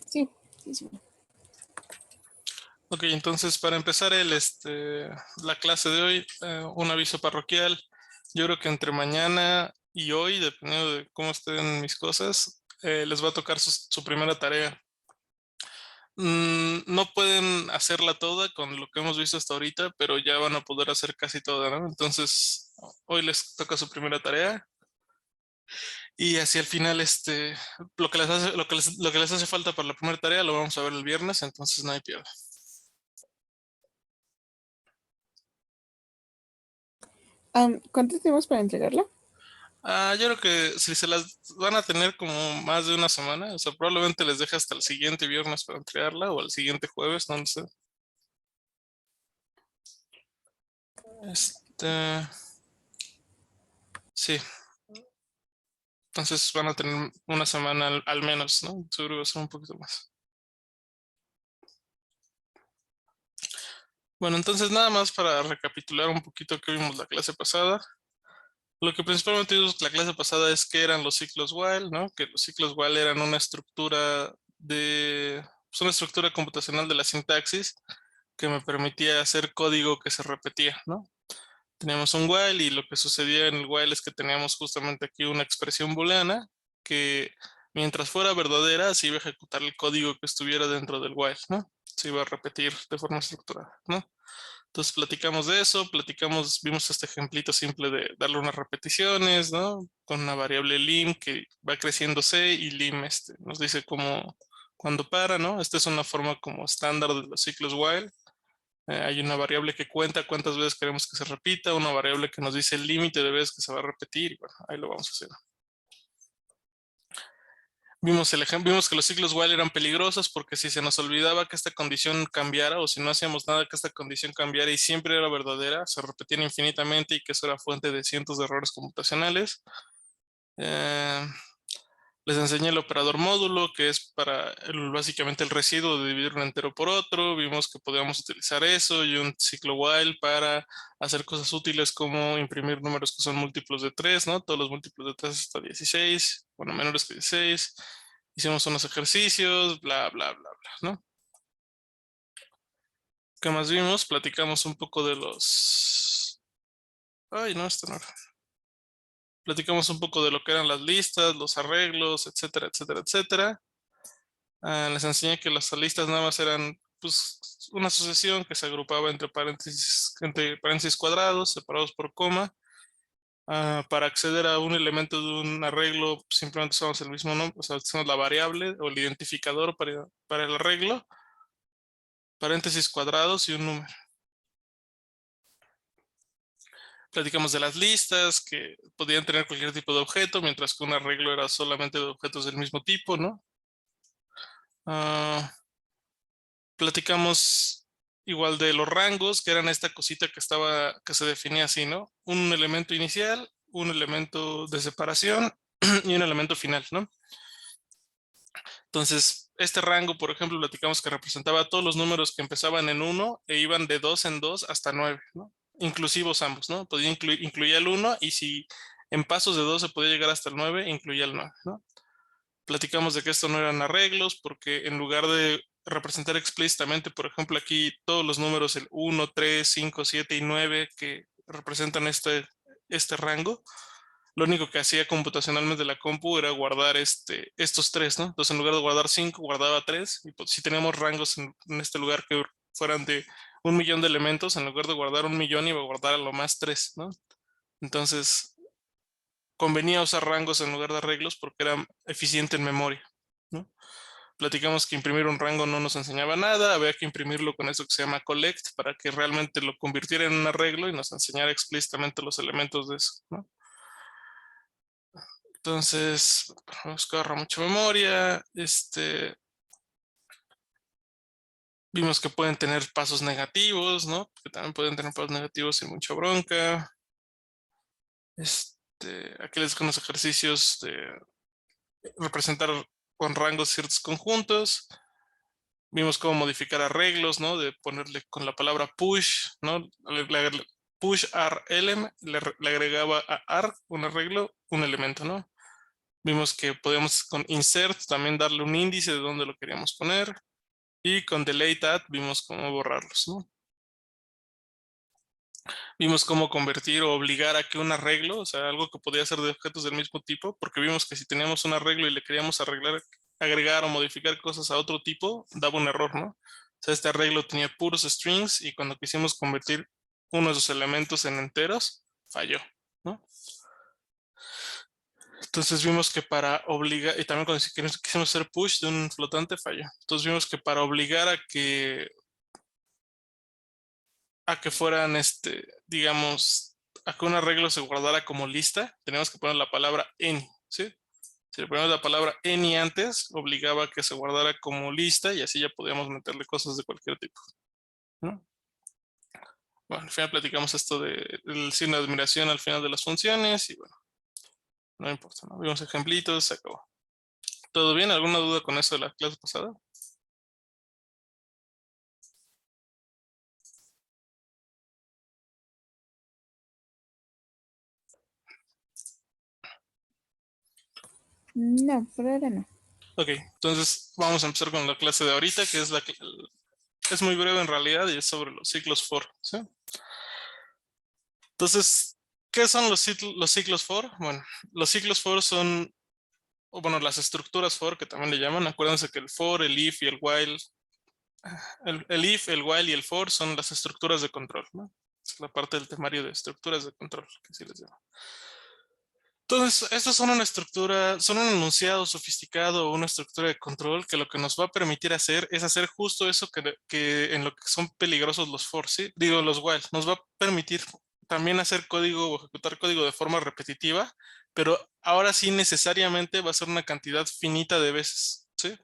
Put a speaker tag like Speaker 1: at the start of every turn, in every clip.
Speaker 1: Sí, sí, sí.
Speaker 2: Ok, entonces para empezar la clase de hoy, un aviso parroquial. Yo creo que entre mañana y hoy, dependiendo de cómo estén mis cosas, les va a tocar su primera tarea. No pueden hacerla toda con lo que hemos visto hasta ahorita, pero ya van a poder hacer casi toda, ¿no? Entonces, hoy les toca su primera tarea. Y hacia el final, lo que les hace falta para la primera tarea lo vamos a ver el viernes, entonces no hay pierde.
Speaker 1: ¿Cuánto tenemos para entregarla?
Speaker 2: Yo creo que si se las van a tener como más de una semana, o sea, probablemente les deje hasta el siguiente viernes para entregarla o el siguiente jueves, no lo sé. Sí, entonces van a tener una semana al menos, ¿no? Seguro va a ser un poquito más. Bueno, entonces nada más para recapitular un poquito que vimos la clase pasada. Lo que principalmente vimos la clase pasada es que eran los ciclos while, ¿no? Que los ciclos while eran una estructura una estructura computacional de la sintaxis que me permitía hacer código que se repetía, ¿no? Teníamos un while y lo que sucedía en el while es que teníamos justamente aquí una expresión booleana que mientras fuera verdadera se iba a ejecutar el código que estuviera dentro del while, ¿no? Se iba a repetir de forma estructurada, ¿no? Entonces platicamos de eso, vimos este ejemplito simple de darle unas repeticiones, ¿no? Con una variable lim que va creciendo c y lim nos dice cuándo para, ¿no? Esta es una forma como estándar de los ciclos while. Hay una variable que cuenta cuántas veces queremos que se repita, una variable que nos dice el límite de veces que se va a repetir, y bueno, ahí lo vamos a hacer. Vimos el ejemplo, vimos que los ciclos while eran peligrosos porque si se nos olvidaba que esta condición cambiara o si no hacíamos nada que esta condición cambiara y siempre era verdadera, se repetían infinitamente y que eso era fuente de cientos de errores computacionales. Les enseñé el operador módulo, que es para básicamente el residuo de dividir un entero por otro. Vimos que podíamos utilizar eso y un ciclo while para hacer cosas útiles como imprimir números que son múltiplos de 3, ¿no? Todos los múltiplos de 3 hasta 16, bueno, menores que 16. Hicimos unos ejercicios, bla, bla, bla, bla, ¿no? ¿Qué más vimos? Platicamos un poco de los... Ay, no, esto no era. Platicamos un poco de lo que eran las listas, los arreglos, etcétera, etcétera, etcétera. Les enseñé que las listas nada más eran pues, una sucesión que se agrupaba entre paréntesis cuadrados separados por coma. Para acceder a un elemento de un arreglo simplemente usamos el mismo nombre, o sea, usamos la variable o el identificador para el arreglo, paréntesis cuadrados y un número. Platicamos de las listas que podían tener cualquier tipo de objeto, mientras que un arreglo era solamente de objetos del mismo tipo, ¿no? Platicamos igual de los rangos, que eran esta cosita que se definía así, ¿no? Un elemento inicial, un elemento de separación y un elemento final, ¿no? Entonces, este rango, por ejemplo, platicamos que representaba todos los números que empezaban en 1 e iban de 2 en 2 hasta 9, ¿no? Inclusivos ambos, ¿no? Podía incluía el 1 y si en pasos de 2 se podía llegar hasta el 9, incluía el 9, ¿no? Platicamos de que esto no eran arreglos porque en lugar de representar explícitamente, por ejemplo, aquí todos los números, el 1, 3, 5, 7 y 9 que representan este rango, lo único que hacía computacionalmente la compu era guardar estos tres, ¿no? Entonces en lugar de guardar 5, guardaba 3 y pues, si teníamos rangos en este lugar que fueran de 1 millón de elementos, en lugar de guardar 1 millón iba a guardar a lo más 3, ¿no? Entonces convenía usar rangos en lugar de arreglos porque era eficiente en memoria, ¿no? Platicamos que imprimir un rango no nos enseñaba nada, había que imprimirlo con eso que se llama collect para que realmente lo convirtiera en un arreglo y nos enseñara explícitamente los elementos de eso, ¿no? Entonces, nos agarra mucha memoria, vimos que pueden tener pasos negativos, ¿no? Que también pueden tener pasos negativos sin mucha bronca. Aquí les dejo unos ejercicios de representar con rangos ciertos conjuntos. Vimos cómo modificar arreglos, ¿no? De ponerle con la palabra push, ¿no? Push arlm le agregaba a arg un arreglo, un elemento, ¿no? Vimos que podíamos con insert también darle un índice de dónde lo queríamos poner. Y con delete at vimos cómo borrarlos, ¿no? Vimos cómo convertir o obligar a que un arreglo, o sea, algo que podía ser de objetos del mismo tipo, porque vimos que si teníamos un arreglo y le queríamos agregar o modificar cosas a otro tipo, daba un error, ¿no? O sea, este arreglo tenía puros strings y cuando quisimos convertir uno de sus elementos en enteros, falló, ¿no? Entonces vimos que para obligar, y también cuando quisimos hacer push de un flotante, falló. Entonces vimos que para obligar a que fueran, digamos, a que un arreglo se guardara como lista, tenemos que poner la palabra any, ¿sí? Si le ponemos la palabra any antes, obligaba a que se guardara como lista y así ya podíamos meterle cosas de cualquier tipo, ¿no? Bueno, al final platicamos esto del signo de admiración al final de las funciones y bueno, no importa, ¿no? Vimos ejemplitos, se acabó. ¿Todo bien? ¿Alguna duda con eso de la clase pasada?
Speaker 1: No, por ahora no.
Speaker 2: Ok, entonces vamos a empezar con la clase de ahorita, que es es muy breve en realidad y es sobre los ciclos for, ¿sí? Entonces, ¿qué son los ciclos for? Bueno, los ciclos for son, o bueno, las estructuras for que también le llaman. Acuérdense que el for, el if y el while, el if, el while y el for son las estructuras de control, ¿no? Es la parte del temario de estructuras de control, que sí les llamo. Entonces, estos son una estructura, son un enunciado sofisticado o una estructura de control que lo que nos va a permitir hacer es hacer justo eso que en lo que son peligrosos los for, ¿sí? Digo, los while. Nos va a permitir también hacer código o ejecutar código de forma repetitiva, pero ahora sí necesariamente va a ser una cantidad finita de veces, ¿sí?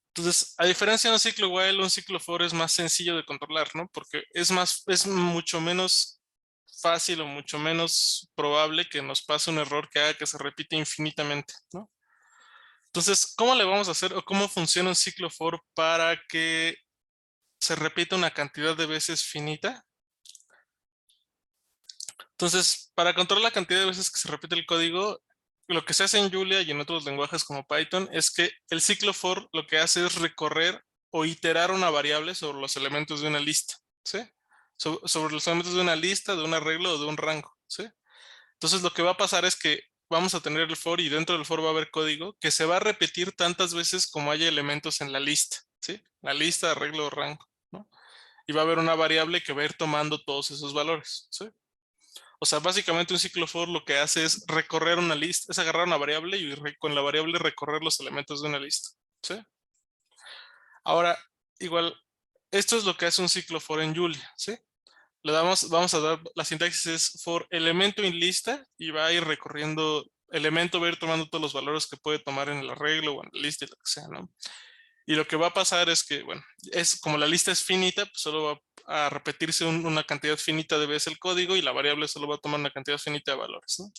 Speaker 2: Entonces, a diferencia de un ciclo while, un ciclo for es más sencillo de controlar, ¿no? Porque es mucho menos fácil o mucho menos probable que nos pase un error que haga que se repite infinitamente, ¿no? Entonces, ¿cómo le vamos a hacer o cómo funciona un ciclo for para que se repita una cantidad de veces finita? Entonces, para controlar la cantidad de veces que se repite el código, lo que se hace en Julia y en otros lenguajes como Python es que el ciclo for lo que hace es recorrer o iterar una variable sobre los elementos de una lista, ¿sí? Sobre los elementos de una lista, de un arreglo o de un rango, ¿sí? Entonces lo que va a pasar es que vamos a tener el for y dentro del for va a haber código que se va a repetir tantas veces como haya elementos en la lista, ¿sí? La lista, arreglo o rango, ¿no? Y va a haber una variable que va a ir tomando todos esos valores, ¿sí? O sea, básicamente un ciclo for lo que hace es recorrer una lista, es agarrar una variable y con la variable recorrer los elementos de una lista, ¿sí? Ahora, igual, esto es lo que hace un ciclo for en Julia, ¿sí? Vamos a dar, la sintaxis es for elemento in lista y va a ir recorriendo, elemento va a ir tomando todos los valores que puede tomar en el arreglo o en la lista y lo que sea, ¿no? Y lo que va a pasar es que, bueno, es como la lista es finita, pues solo va a repetirse una cantidad finita de veces el código y la variable solo va a tomar una cantidad finita de valores, ¿no?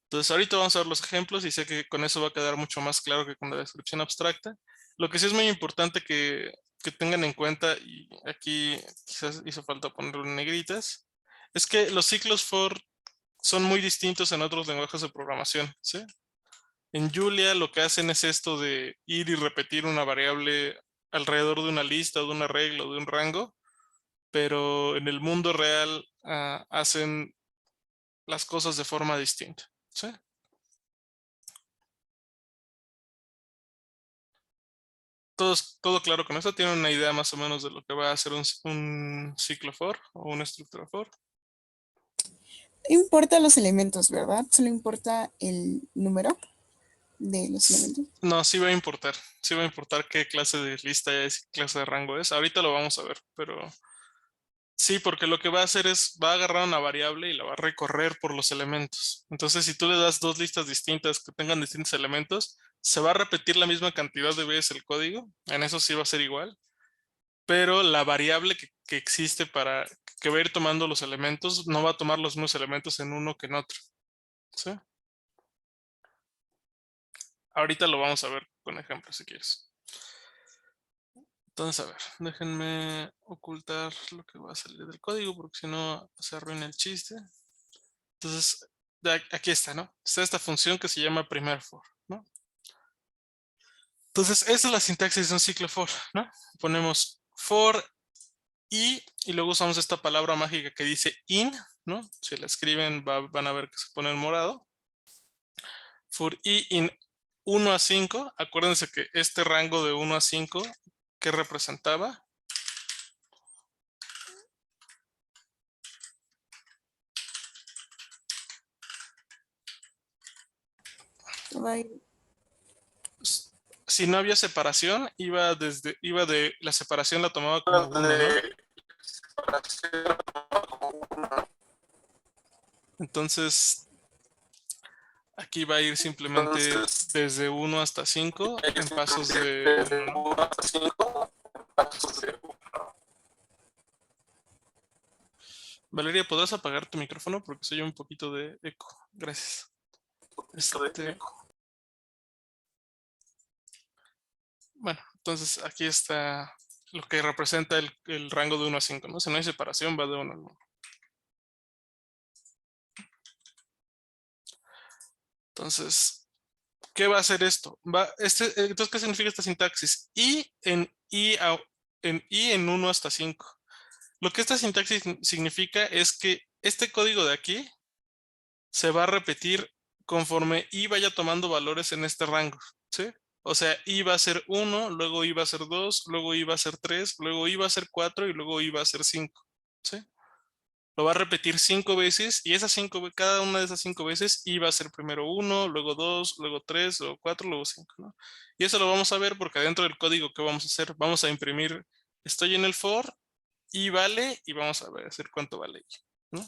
Speaker 2: Entonces ahorita vamos a ver los ejemplos y sé que con eso va a quedar mucho más claro que con la descripción abstracta. Lo que sí es muy importante que tengan en cuenta, y aquí quizás hizo falta ponerlo en negritas, es que los ciclos for son muy distintos en otros lenguajes de programación, ¿sí? En Julia lo que hacen es esto de ir y repetir una variable alrededor de una lista, de un arreglo, de un rango, pero en el mundo real hacen las cosas de forma distinta, ¿sí? Todo claro con esto. ¿Tienen una idea más o menos de lo que va a hacer un ciclo for o una estructura for?
Speaker 1: No importa los elementos, ¿verdad? Solo importa el número de los elementos.
Speaker 2: No, sí va a importar. Sí va a importar qué clase de lista es, qué clase de rango es. Ahorita lo vamos a ver, pero sí, porque lo que va a hacer es, va a agarrar una variable y la va a recorrer por los elementos. Entonces, si tú le das dos listas distintas que tengan distintos elementos, se va a repetir la misma cantidad de veces el código. En eso sí va a ser igual. Pero la variable que existe para que va a ir tomando los elementos no va a tomar los mismos elementos en uno que en otro, ¿sí? Ahorita lo vamos a ver con ejemplos si quieres. Entonces, a ver, déjenme ocultar lo que va a salir del código porque si no se arruina el chiste. Entonces, aquí está, ¿no? Está esta función que se llama primer for, ¿no? Entonces, esa es la sintaxis de un ciclo for, ¿no? Ponemos for y luego usamos esta palabra mágica que dice in, ¿no? Si la escriben van a ver que se pone en morado. For i in 1 a 5, acuérdense que este rango de 1 a 5, ¿qué representaba?
Speaker 1: Va a ir
Speaker 2: Si no había separación, iba de la separación la tomaba como 1, ¿no? Entonces, aquí va a ir simplemente desde 1 hasta 5 en pasos de 1, ¿no? Valeria, ¿podrás apagar tu micrófono? Porque soy un poquito de eco. Gracias. Bueno, entonces aquí está lo que representa el rango de 1 a 5, ¿no? Si no hay separación, va de 1 a 1. Entonces, ¿qué va a hacer esto? Entonces, ¿qué significa esta sintaxis? En 1 hasta 5. Lo que esta sintaxis significa es que este código de aquí se va a repetir conforme i vaya tomando valores en este rango, ¿sí? O sea, i va a ser 1, luego i va a ser 2, luego i va a ser 3, luego i va a ser 4 y luego i va a ser 5, ¿sí? Lo va a repetir 5 veces y cada una de esas 5 veces i va a ser primero 1, luego 2, luego 3, luego 4, luego 5, ¿no? Y eso lo vamos a ver porque dentro del código que vamos a hacer, vamos a imprimir, estoy en el for, i vale, y vamos a ver hacer cuánto vale i, ¿no?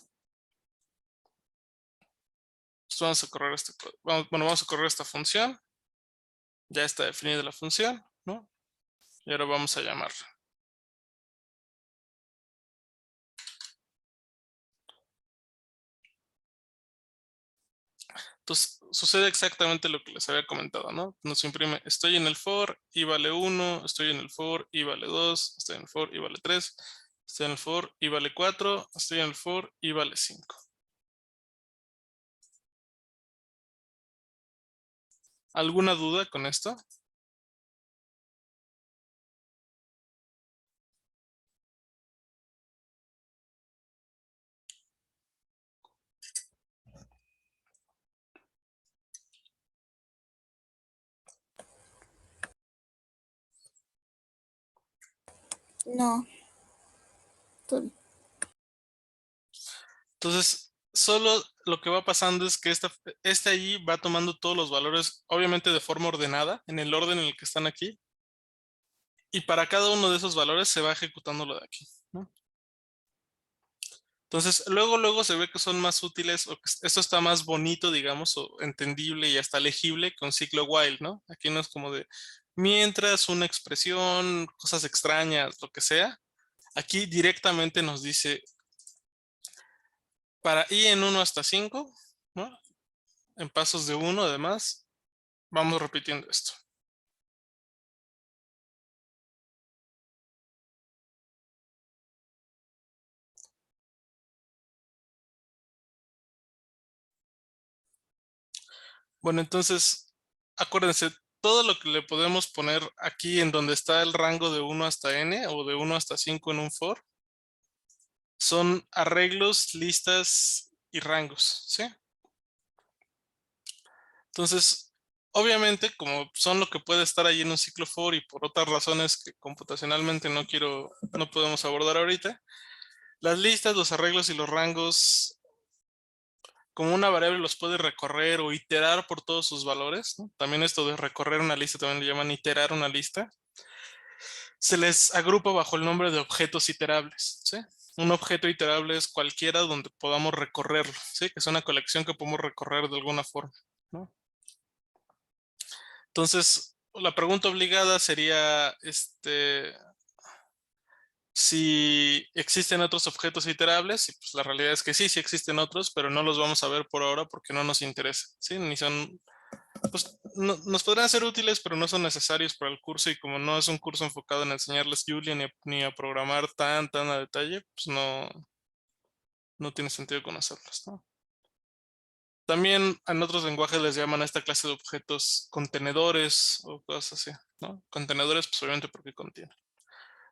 Speaker 2: Entonces vamos a correr este código. Vamos a correr esta función. Ya está definida la función, ¿no? Y ahora vamos a llamarla. Entonces, sucede exactamente lo que les había comentado, ¿no? Nos imprime, estoy en el for, i vale 1, estoy en el for, i vale 2, estoy en el for, i vale 3, estoy en el for, i vale 4, estoy en el for, i vale 5. ¿Alguna duda con esto?
Speaker 1: no. Todo-
Speaker 2: Entonces, solo lo que va pasando es que este allí va tomando todos los valores, obviamente de forma ordenada, en el orden en el que están aquí. Y para cada uno de esos valores se va ejecutando lo de aquí, ¿no? Entonces, luego se ve que son más útiles o que esto está más bonito, digamos, o entendible y hasta legible con ciclo while, ¿no? Aquí no es como de mientras una expresión, cosas extrañas, lo que sea. Aquí directamente nos dice para i en 1 hasta 5, ¿no? En pasos de 1 además, vamos repitiendo esto. Bueno, entonces, acuérdense, todo lo que le podemos poner aquí en donde está el rango de 1 hasta n o de 1 hasta 5 en un for, son arreglos, listas y rangos, ¿sí? Entonces, obviamente, como son lo que puede estar ahí en un ciclo for y por otras razones que computacionalmente no podemos abordar ahorita, las listas, los arreglos y los rangos, como una variable los puede recorrer o iterar por todos sus valores, ¿no? También esto de recorrer una lista también le llaman iterar una lista. Se les agrupa bajo el nombre de objetos iterables, ¿sí? Un objeto iterable es cualquiera donde podamos recorrerlo, ¿sí? Que es una colección que podemos recorrer de alguna forma, ¿no? Entonces, la pregunta obligada sería, si existen otros objetos iterables, y pues la realidad es que sí, sí existen otros, pero no los vamos a ver por ahora porque no nos interesa, ¿sí? Ni son, pues nos podrán ser útiles, pero no son necesarios para el curso y como no es un curso enfocado en enseñarles Julia ni a programar tan a detalle, pues no tiene sentido conocerlos, ¿no? También en otros lenguajes les llaman a esta clase de objetos contenedores o cosas así, ¿no? Contenedores, pues obviamente porque contienen.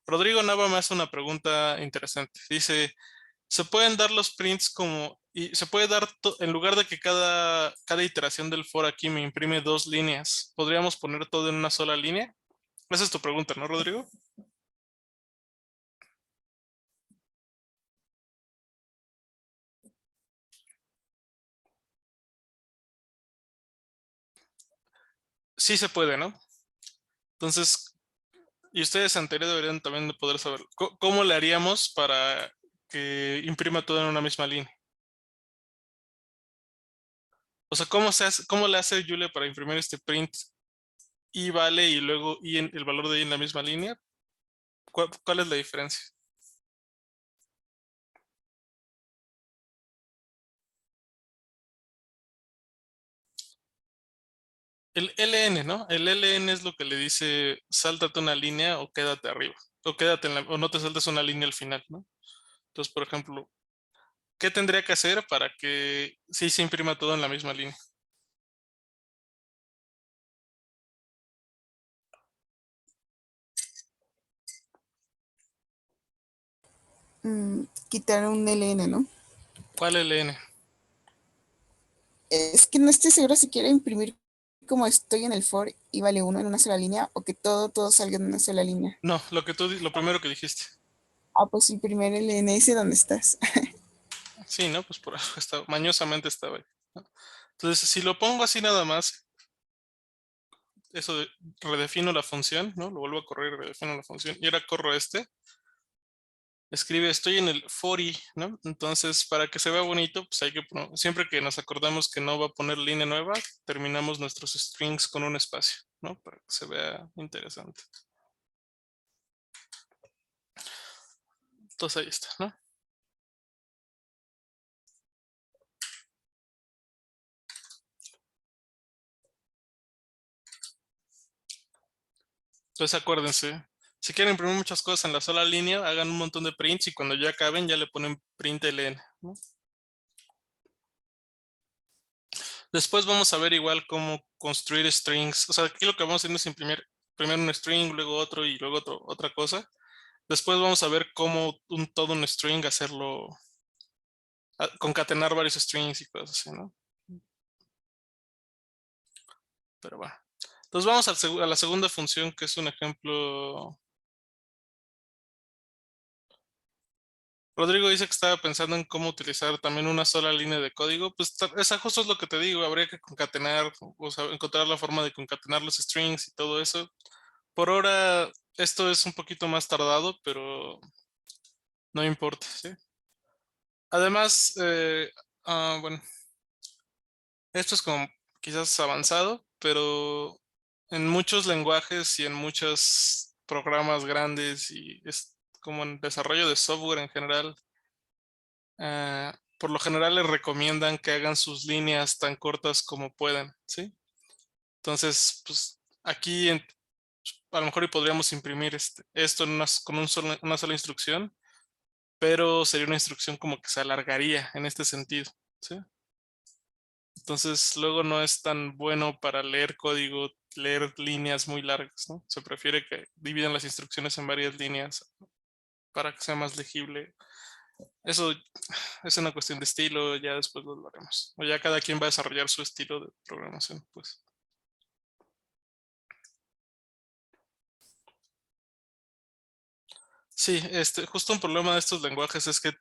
Speaker 2: Rodrigo Nava me hace una pregunta interesante. Dice, ¿se pueden dar los prints como, y se puede dar, en lugar de que cada iteración del for aquí me imprime 2 líneas, ¿podríamos poner todo en una sola línea? Esa es tu pregunta, ¿no, Rodrigo? Sí se puede, ¿no? Entonces, y ustedes en teoría deberían también de poder saberlo. ¿Cómo le haríamos para que imprima todo en una misma línea? O sea, ¿cómo le hace Julia para imprimir este print y vale y luego y en el valor de y en la misma línea? ¿Cuál es la diferencia? El LN, ¿no? El LN es lo que le dice, sáltate una línea o quédate arriba. O quédate o no te saltes una línea al final, ¿no? Entonces, por ejemplo, ¿qué tendría que hacer para que sí se imprima todo en la misma línea?
Speaker 1: Quitar un LN, ¿no?
Speaker 2: ¿Cuál LN?
Speaker 1: Es que no estoy segura si quiero imprimir como estoy en el for y vale uno en una sola línea o que todo salga en una sola línea.
Speaker 2: No, lo primero que dijiste.
Speaker 1: Ah, pues imprimir el LNS donde estás.
Speaker 2: Sí, ¿no? Pues por algo estaba, mañosamente estaba ahí, ¿no? Entonces, si lo pongo así nada más, eso de redefino la función, ¿no? Lo vuelvo a correr y redefino la función. Y ahora corro escribe, estoy en el for i, ¿no? Entonces, para que se vea bonito, pues hay que poner, siempre que nos acordamos que no va a poner línea nueva, terminamos nuestros strings con un espacio, ¿no? Para que se vea interesante. Entonces ahí está, ¿no? Entonces acuérdense, si quieren imprimir muchas cosas en la sola línea, hagan un montón de prints y cuando ya acaben ya le ponen print ln, ¿no? Después vamos a ver igual cómo construir strings. O sea, aquí lo que vamos a hacer es imprimir primero un string, luego otro y luego otra cosa. Después vamos a ver cómo todo un string hacerlo, concatenar varios strings y cosas así, ¿no? Pero bueno. Entonces vamos a la segunda función, que es un ejemplo. Rodrigo dice que estaba pensando en cómo utilizar también una sola línea de código. Pues esa justo es lo que te digo. Habría que concatenar, o sea, encontrar la forma de concatenar los strings y todo eso. Por ahora, esto es un poquito más tardado, pero no importa, ¿sí? Además, bueno, esto es como quizás avanzado, pero en muchos lenguajes y en muchos programas grandes y es como en desarrollo de software en general, por lo general les recomiendan que hagan sus líneas tan cortas como puedan, ¿sí? Entonces, pues aquí a lo mejor y podríamos imprimir esto con una sola instrucción, pero sería una instrucción como que se alargaría en este sentido, ¿sí? Entonces luego no es tan bueno para leer código, leer líneas muy largas, ¿no? Se prefiere que dividan las instrucciones en varias líneas para que sea más legible. Eso es una cuestión de estilo, ya después lo haremos. O ya cada quien va a desarrollar su estilo de programación, pues. Sí, justo un problema de estos lenguajes es que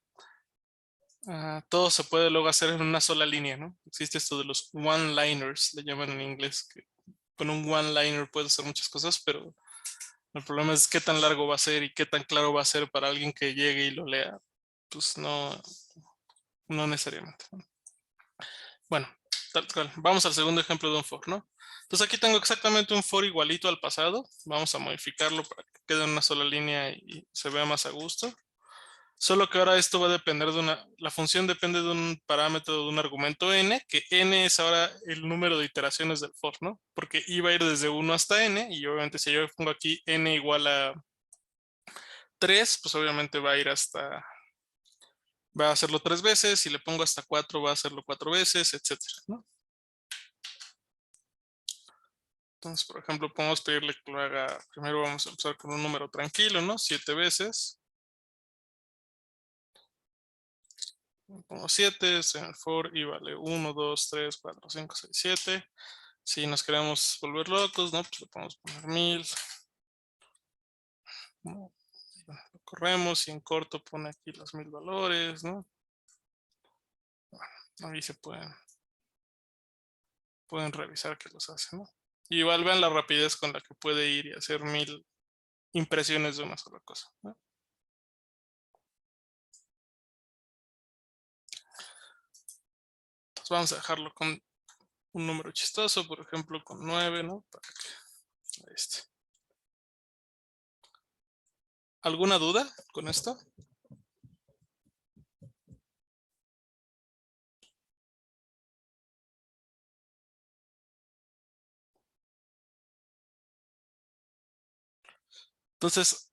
Speaker 2: todo se puede luego hacer en una sola línea, ¿no? Existe esto de los one-liners, le llaman en inglés, que con un one-liner puedes hacer muchas cosas, pero el problema es qué tan largo va a ser y qué tan claro va a ser para alguien que llegue y lo lea. Pues no necesariamente, ¿no? Bueno, tal cual. Vamos al segundo ejemplo de un for, ¿no? Entonces aquí tengo exactamente un for igualito al pasado. Vamos a modificarlo para que quede en una sola línea y se vea más a gusto. Solo que ahora esto va a depender la función depende de un parámetro, de un argumento n, que n es ahora el número de iteraciones del for, ¿no? Porque iba a ir desde 1 hasta n, y obviamente si yo pongo aquí n igual a 3, pues obviamente va a ir hasta va a hacerlo 3 veces, si le pongo hasta 4 va a hacerlo 4 veces, etcétera, ¿no? Entonces, por ejemplo, podemos pedirle que lo haga, primero vamos a empezar con un número tranquilo, ¿no? 7 veces. Pongo 7, en el for y vale 1, 2, 3, 4, 5, 6, 7. Si nos queremos volver locos, ¿no? Pues le podemos poner 1000. ¿No? Lo corremos y en corto pone aquí los 1000 valores, ¿no? Bueno, ahí se pueden revisar que los hace, ¿no? Y igual vean la rapidez con la que puede ir y hacer 1000 impresiones de una sola cosa, ¿no? Entonces vamos a dejarlo con un número chistoso, por ejemplo con 9, ¿no? Para que ahí esté. ¿Alguna duda con esto? Entonces,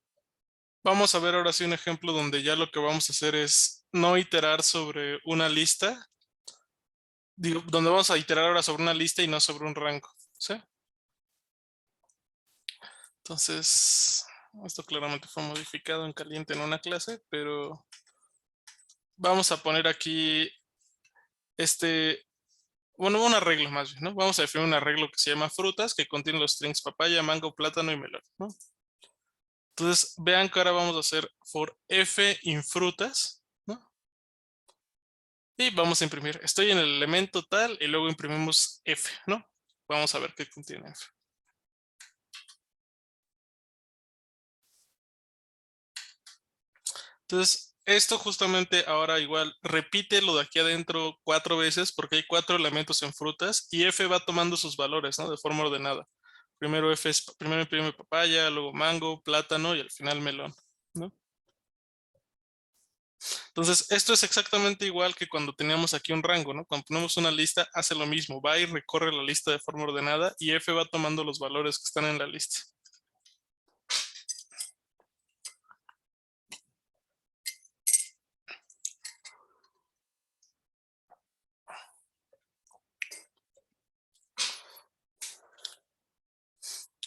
Speaker 2: vamos a ver ahora sí un ejemplo donde ya lo que vamos a hacer es no iterar sobre una lista. Digo, donde vamos a iterar ahora sobre una lista y no sobre un rango, ¿sí? Entonces, esto claramente fue modificado en caliente en una clase, pero vamos a poner aquí bueno, un arreglo más bien, ¿no? Vamos a definir un arreglo que se llama frutas, que contiene los strings papaya, mango, plátano y melón, ¿no? Entonces, vean que ahora vamos a hacer for f in frutas, ¿no? Y vamos a imprimir. Estoy en el elemento tal y luego imprimimos f, ¿no? Vamos a ver qué contiene f. Entonces, esto justamente ahora igual repite lo de aquí adentro 4 veces porque hay 4 elementos en frutas y f va tomando sus valores, ¿no? De forma ordenada. Primero primero imprime papaya, luego mango, plátano y al final melón, ¿no? Entonces, esto es exactamente igual que cuando teníamos aquí un rango, ¿no? Cuando ponemos una lista, hace lo mismo. Va y recorre la lista de forma ordenada y f va tomando los valores que están en la lista.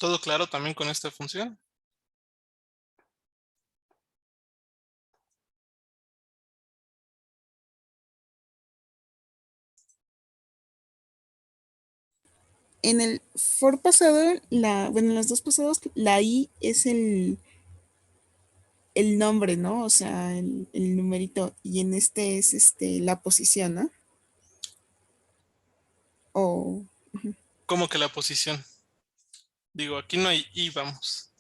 Speaker 2: ¿Todo claro también con esta función?
Speaker 1: En el for pasado, bueno, en los dos pasados, la I es el nombre, ¿no? O sea, el numerito. Y en este es la posición, ¿no? O,
Speaker 2: ¿Cómo que la posición? Digo, aquí no hay i, vamos.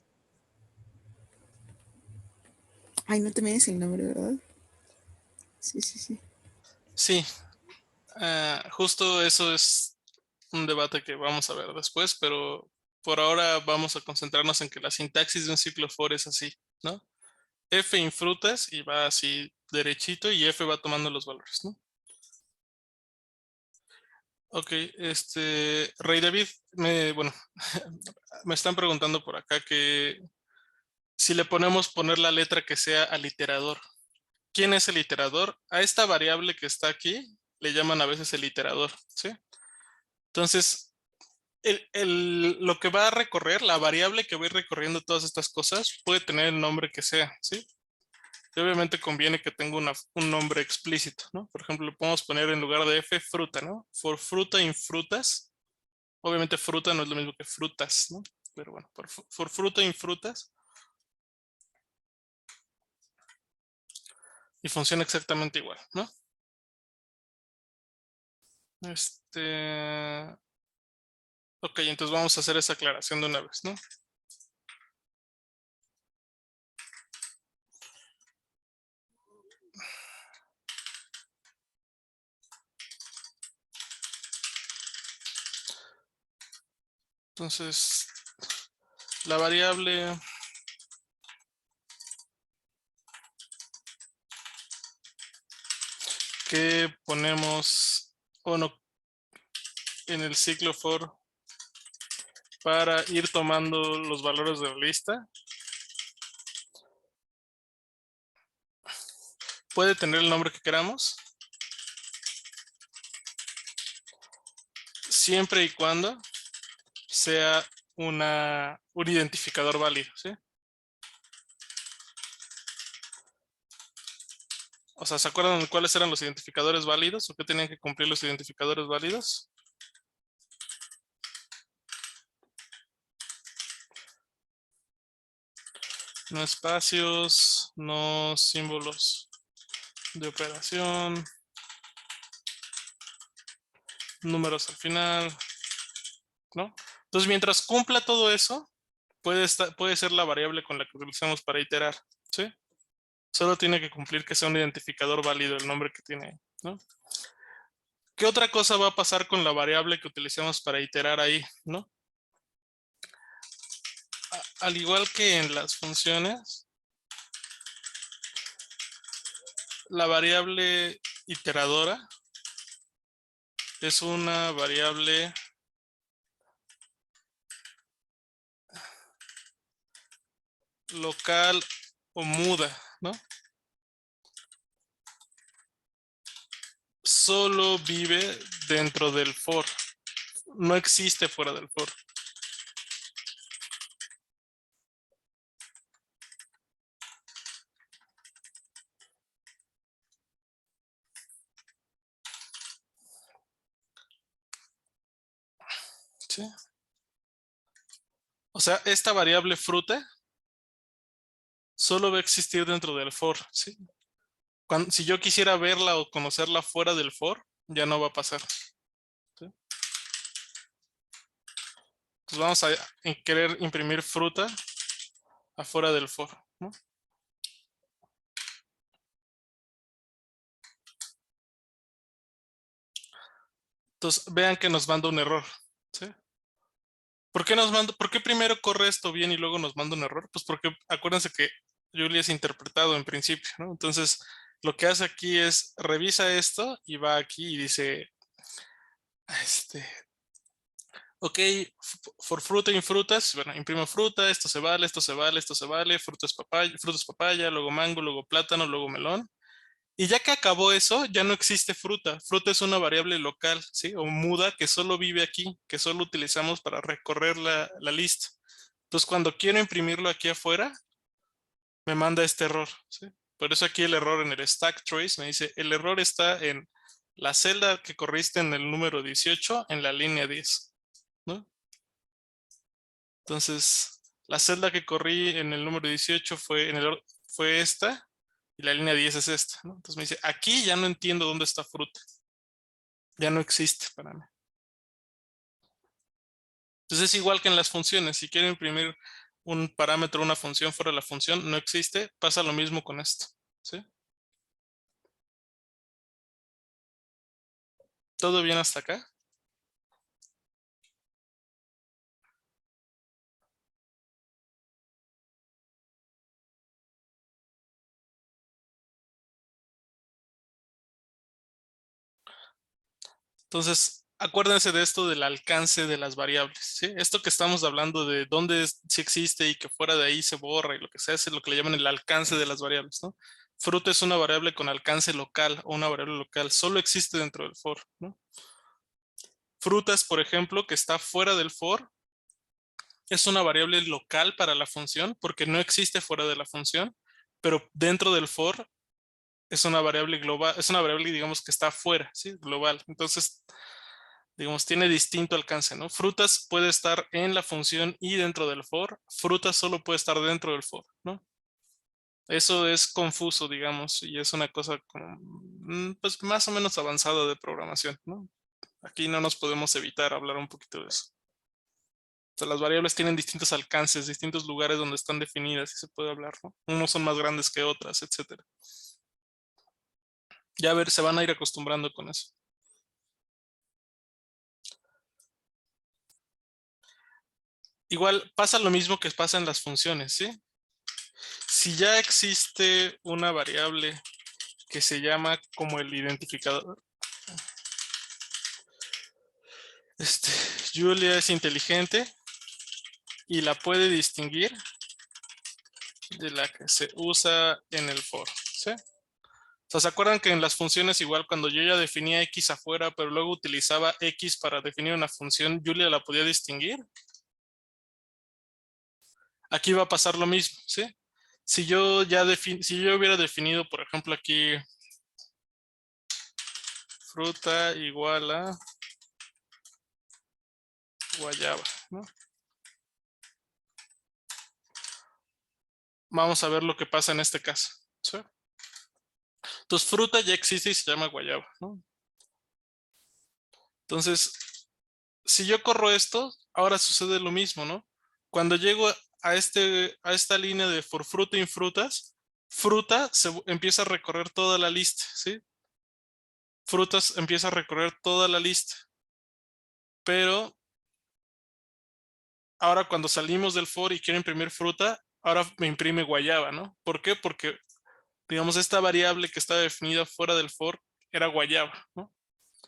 Speaker 1: ay, no te me el nombre, ¿verdad? Sí, sí, sí.
Speaker 2: Sí, justo eso es un debate que vamos a ver después, pero por ahora vamos a concentrarnos en que la sintaxis de un ciclo for es así, ¿no? F in frutas y va así derechito y F va tomando los valores, ¿no? Ok, Rey David, bueno, me están preguntando por acá que si le ponemos poner la letra que sea al iterador. ¿Quién es el iterador? A esta variable que está aquí le llaman a veces el iterador, ¿sí? Entonces, lo que va a recorrer, la variable que va a ir recorriendo todas estas cosas, puede tener el nombre que sea, ¿sí? Y obviamente conviene que tenga un nombre explícito, ¿no? Por ejemplo, le podemos poner en lugar de F, fruta, ¿no? For fruta in frutas. Obviamente fruta no es lo mismo que frutas, ¿no? Pero bueno, for fruta in frutas. Y funciona exactamente igual, ¿no? Ok, entonces vamos a hacer esa aclaración de una vez, ¿no? Entonces, la variable que ponemos, bueno, en el ciclo for para ir tomando los valores de la lista puede tener el nombre que queramos, siempre y cuando sea un identificador válido, ¿sí? O sea, ¿se acuerdan de cuáles eran los identificadores válidos o qué tenían que cumplir los identificadores válidos? No espacios, no símbolos de operación, números al final, ¿no? Entonces, mientras cumpla todo eso, puede ser la variable con la que utilizamos para iterar, ¿sí? Solo tiene que cumplir que sea un identificador válido el nombre que tiene, ¿no? ¿Qué otra cosa va a pasar con la variable que utilizamos para iterar ahí, ¿no? Al igual que en las funciones, la variable iteradora es una variable local o muda, ¿no? Solo vive dentro del for. No existe fuera del for. ¿Sí? O sea, esta variable fruta solo va a existir dentro del for, ¿sí? Si yo quisiera verla o conocerla fuera del for, ya no va a pasar, ¿sí? Entonces vamos a querer imprimir fruta afuera del for, ¿no? Entonces vean que nos manda un error, ¿sí? ¿Por qué primero corre esto bien y luego nos manda un error? Pues porque acuérdense que Julia es interpretado en principio, ¿no? Entonces lo que hace aquí es revisa esto y va aquí y dice, ok, for fruta in frutas, bueno, imprimo fruta, esto se vale, esto se vale, esto se vale, fruta es papaya, luego mango, luego plátano, luego melón. Y ya que acabó eso, ya no existe fruta. Fruta es una variable local, ¿sí? O muda que solo vive aquí, que solo utilizamos para recorrer la lista. Entonces, cuando quiero imprimirlo aquí afuera, me manda este error, ¿sí? Por eso aquí el error en el stack trace me dice, el error está en la celda que corriste en el número 18 en la línea 10, ¿no? Entonces, la celda que corrí en el número 18 fue esta, y la línea 10 es esta, ¿no? Entonces me dice, aquí ya no entiendo dónde está fruta. Ya no existe para mí. Entonces es igual que en las funciones. Si quiero imprimir un parámetro, una función fuera de la función, no existe. Pasa lo mismo con esto, ¿sí? ¿Todo bien hasta acá? Entonces, acuérdense de esto del alcance de las variables, ¿sí? Esto que estamos hablando de dónde sí existe y que fuera de ahí se borra y lo que se hace, lo que le llaman el alcance de las variables, ¿no? Fruta es una variable con alcance local o una variable local, solo existe dentro del for, ¿no? Frutas, por ejemplo, que está fuera del for, es una variable local para la función porque no existe fuera de la función, pero dentro del for es una variable global, es una variable, digamos, que está fuera, ¿sí? Global. Entonces, digamos, tiene distinto alcance, ¿no? Frutas puede estar en la función y dentro del for. Frutas solo puede estar dentro del for, ¿no? Eso es confuso, digamos, y es una cosa como, pues más o menos avanzada de programación, ¿no? Aquí no nos podemos evitar hablar un poquito de eso. O sea, las variables tienen distintos alcances, distintos lugares donde están definidas y se puede hablar, ¿no? Unos son más grandes que otras, etcétera. Ya a ver, se van a ir acostumbrando con eso. Igual pasa lo mismo que pasa en las funciones, ¿sí? Si ya existe una variable que se llama como el identificador, Julia es inteligente y la puede distinguir de la que se usa en el for, ¿sí? sea, ¿se acuerdan que en las funciones igual cuando yo ya definía X afuera, pero luego utilizaba X para definir una función, Julia la podía distinguir? Aquí va a pasar lo mismo, ¿sí? Si yo hubiera definido, por ejemplo, aquí fruta igual a guayaba, ¿no? Vamos a ver lo que pasa en este caso, ¿sí? Entonces, fruta ya existe y se llama guayaba, ¿no? Entonces, si yo corro esto, ahora sucede lo mismo, ¿no? Cuando llego a esta línea de for fruta in frutas, fruta empieza a recorrer toda la lista, ¿sí? Frutas empieza a recorrer toda la lista. Pero ahora cuando salimos del for y quiero imprimir fruta, ahora me imprime guayaba, ¿no? ¿Por qué? Porque, digamos, esta variable que estaba definida fuera del for era guayaba, ¿no?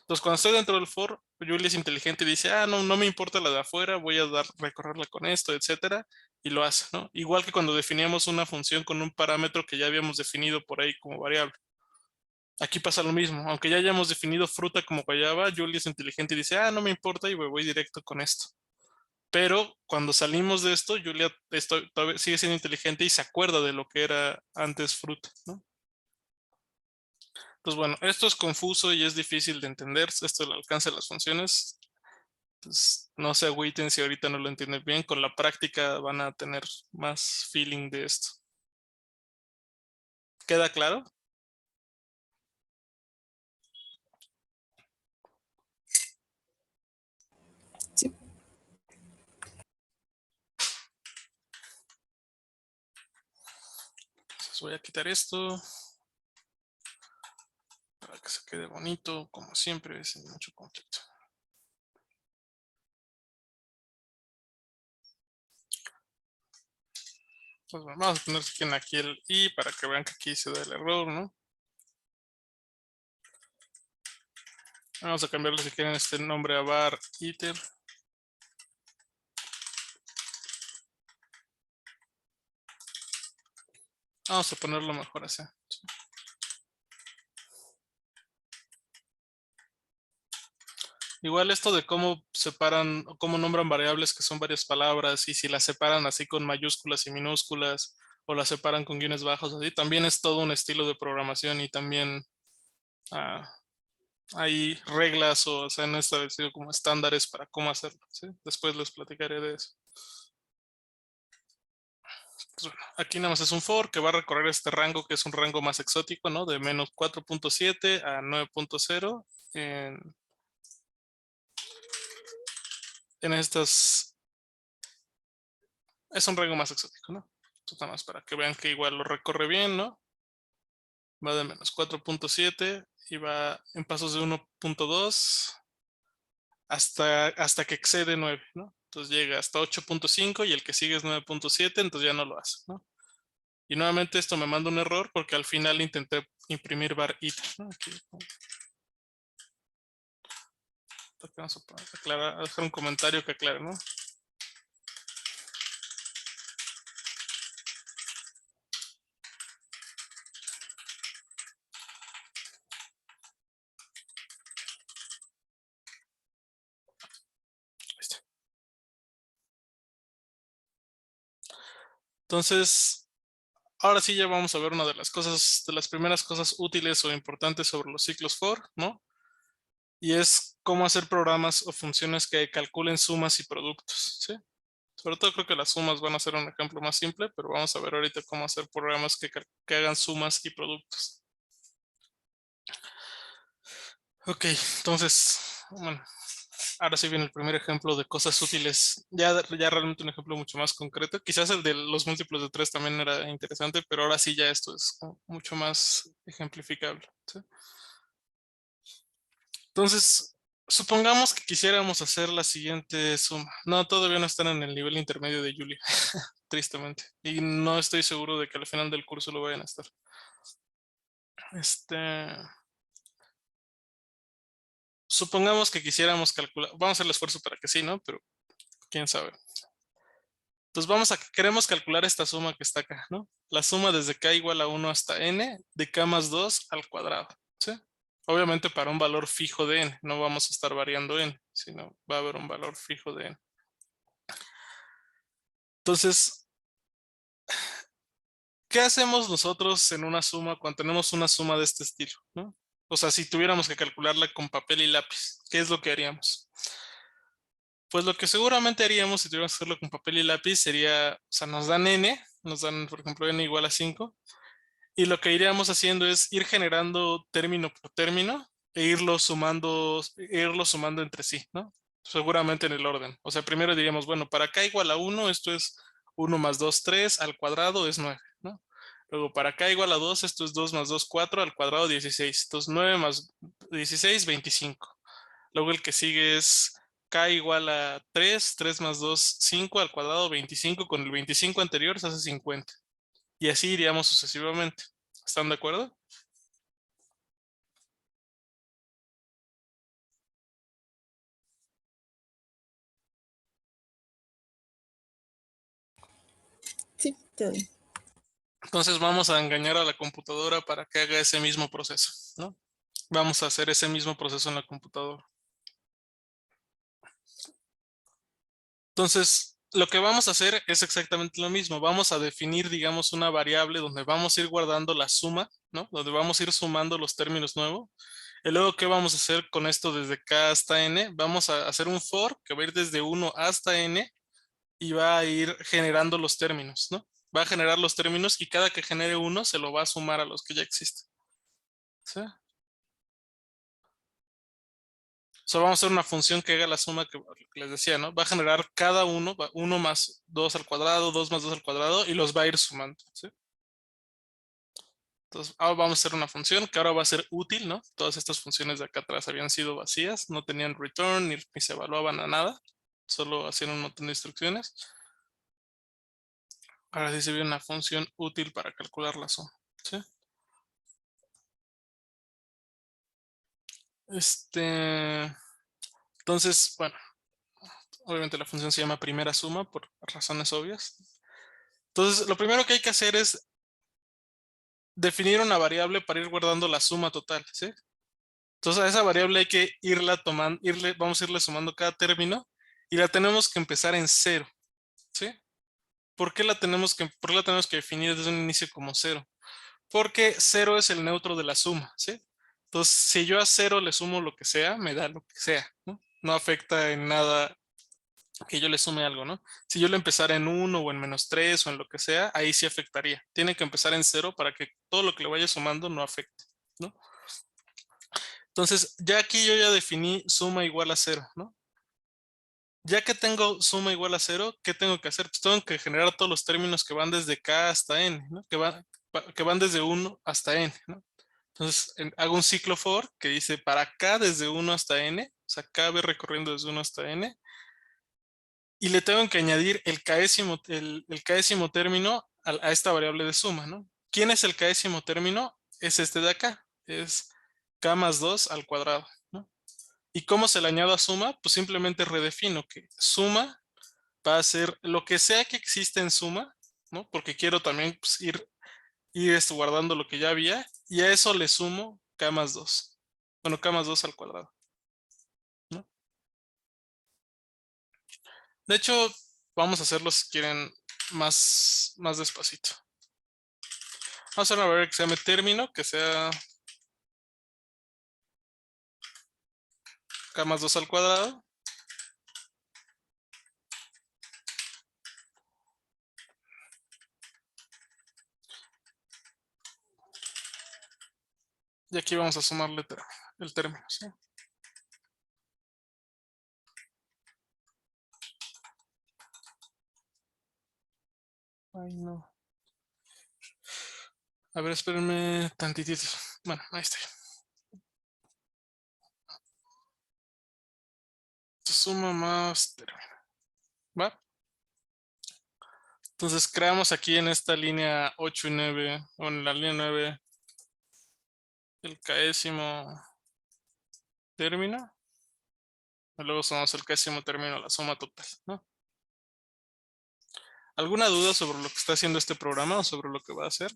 Speaker 2: Entonces, cuando estoy dentro del for, Julia es inteligente y dice, no, no me importa la de afuera, voy a recorrerla con esto, etcétera, y lo hace, ¿no? Igual que cuando definíamos una función con un parámetro que ya habíamos definido por ahí como variable. Aquí pasa lo mismo, aunque ya hayamos definido fruta como guayaba, Julia es inteligente y dice, no me importa y me voy directo con esto. Pero cuando salimos de esto, Julia todavía sigue siendo inteligente y se acuerda de lo que era antes fruta, ¿no? Entonces, bueno, esto es confuso y es difícil de entender. Esto es el alcance de las funciones. Entonces, no se agüiten si ahorita no lo entienden bien. Con la práctica van a tener más feeling de esto. ¿Queda claro?
Speaker 1: Sí.
Speaker 2: Entonces voy a quitar esto para que se quede bonito, como siempre, sin mucho conflicto. Entonces, bueno, vamos a poner aquí el i para que vean que aquí se da el error, ¿no? Vamos a cambiarle si quieren este nombre a var iter. Vamos a ponerlo mejor así. Igual esto de cómo separan o cómo nombran variables que son varias palabras y si las separan así con mayúsculas y minúsculas o las separan con guiones bajos, así también es todo un estilo de programación y también hay reglas o se han establecido como estándares para cómo hacerlo, ¿sí? Después les platicaré de eso. Pues bueno, aquí nada más es un for que va a recorrer este rango que es un rango más exótico, ¿no? De menos 4.7 a 9.0 en estas. Es un rango más exótico, ¿no? Entonces nada más para que vean que igual lo recorre bien, ¿no? Va de menos 4.7 y va en pasos de 1.2 hasta que excede 9, ¿no? Entonces llega hasta 8.5 y el que sigue es 9.7, entonces ya no lo hace, ¿no? Y nuevamente esto me manda un error porque al final intenté imprimir var iter, ¿no? Aquí, vamos a dejar un comentario que aclare, ¿no? Ahí está. Entonces, ahora sí ya vamos a ver una de las primeras cosas útiles o importantes sobre los ciclos for, ¿no? Y es cómo hacer programas o funciones que calculen sumas y productos, ¿sí? Sobre todo creo que las sumas van a ser un ejemplo más simple, pero vamos a ver ahorita cómo hacer programas que hagan sumas y productos. Ok, entonces, bueno, ahora sí viene el primer ejemplo de cosas útiles. Ya realmente un ejemplo mucho más concreto. Quizás el de los múltiplos de 3 también era interesante, pero ahora sí ya esto es mucho más ejemplificable, ¿sí? Entonces, supongamos que quisiéramos hacer la siguiente suma. No, todavía no están en el nivel intermedio de Julia, tristemente. Y no estoy seguro de que al final del curso lo vayan a estar. Supongamos que quisiéramos calcular. Vamos a hacer el esfuerzo para que sí, ¿no? Pero quién sabe. Entonces queremos calcular esta suma que está acá, ¿no? La suma desde k igual a 1 hasta n de k más 2 al cuadrado, ¿sí? Obviamente para un valor fijo de n, no vamos a estar variando n, sino va a haber un valor fijo de n. Entonces, ¿qué hacemos nosotros en una suma cuando tenemos una suma de este estilo, ¿no? O sea, si tuviéramos que calcularla con papel y lápiz, ¿qué es lo que haríamos? Pues lo que seguramente haríamos si tuviéramos que hacerlo con papel y lápiz sería, o sea, nos dan n, nos dan, por ejemplo, n igual a 5, y lo que iríamos haciendo es ir generando término por término e irlo sumando entre sí, ¿no? Seguramente en el orden. O sea, primero diríamos, bueno, para k igual a 1, esto es 1 más 2, 3, al cuadrado es 9, ¿no? Luego para k igual a 2, esto es 2 más 2, 4, al cuadrado 16. Entonces 9 más 16, 25. Luego el que sigue es k igual a 3, 3 más 2, 5, al cuadrado 25. Con el 25 anterior se hace 50. Y así iríamos sucesivamente. ¿Están de acuerdo?
Speaker 1: Sí, todo bien.
Speaker 2: Entonces vamos a engañar a la computadora para que haga ese mismo proceso, ¿no? Vamos a hacer ese mismo proceso en la computadora. Entonces, lo que vamos a hacer es exactamente lo mismo. Vamos a definir, digamos, una variable donde vamos a ir guardando la suma, ¿no? Donde vamos a ir sumando los términos nuevos. Y luego, ¿qué vamos a hacer con esto desde k hasta n? Vamos a hacer un for que va a ir desde 1 hasta n y va a ir generando los términos, ¿no? Va a generar los términos y cada que genere uno se lo va a sumar a los que ya existen. ¿Sí? O sea, vamos a hacer una función que haga la suma que les decía, ¿no? Va a generar cada uno, 1 más 2 al cuadrado, 2 más 2 al cuadrado, y los va a ir sumando, ¿sí? Entonces, ahora vamos a hacer una función que ahora va a ser útil, ¿no? Todas estas funciones de acá atrás habían sido vacías, no tenían return ni se evaluaban a nada, solo hacían un montón de instrucciones. Ahora sí se ve una función útil para calcular la suma, ¿sí? Entonces, bueno, obviamente la función se llama primera suma por razones obvias. Entonces, lo primero que hay que hacer es definir una variable para ir guardando la suma total, ¿sí? Entonces a esa variable hay que irla tomando, vamos a irle sumando cada término y la tenemos que empezar en 0, ¿sí? ¿Por qué la tenemos que definir desde un inicio como 0? Porque 0 es el neutro de la suma, ¿sí? Entonces, si yo a 0 le sumo lo que sea, me da lo que sea, ¿no? No afecta en nada que yo le sume algo, ¿no? Si yo le empezara en 1 o en -3 o en lo que sea, ahí sí afectaría. Tiene que empezar en 0 para que todo lo que le vaya sumando no afecte, ¿no? Entonces, ya aquí yo ya definí suma igual a 0, ¿no? Ya que tengo suma igual a 0, ¿qué tengo que hacer? Pues tengo que generar todos los términos que van desde k hasta n, ¿no? Que van desde 1 hasta n, ¿no? Entonces, hago un ciclo for que dice para k desde 1 hasta n, o sea, k va recorriendo desde 1 hasta n, y le tengo que añadir el késimo término a esta variable de suma, ¿no? ¿Quién es el késimo término? Es este de acá, es k más 2 al cuadrado, ¿no? ¿Y cómo se le añado a suma? Pues simplemente redefino que suma va a ser lo que sea que existe en suma, ¿no? Porque quiero también pues, ir guardando lo que ya había, y a eso le sumo k más 2. Bueno, k más 2 al cuadrado, ¿no? De hecho, vamos a hacerlo si quieren más despacito. Vamos a hacer una variable que se llame término, que sea k más 2 al cuadrado. Y aquí vamos a sumarle el término, ¿sí? Ay, no. A ver, espérenme tantitito. Bueno, ahí está. Suma más término. ¿Va? Entonces creamos aquí en esta línea 8 y 9, o en la línea 9, el késimo término. Y luego sumamos el késimo término a la suma total, ¿no? ¿Alguna duda sobre lo que está haciendo este programa o sobre lo que va a hacer?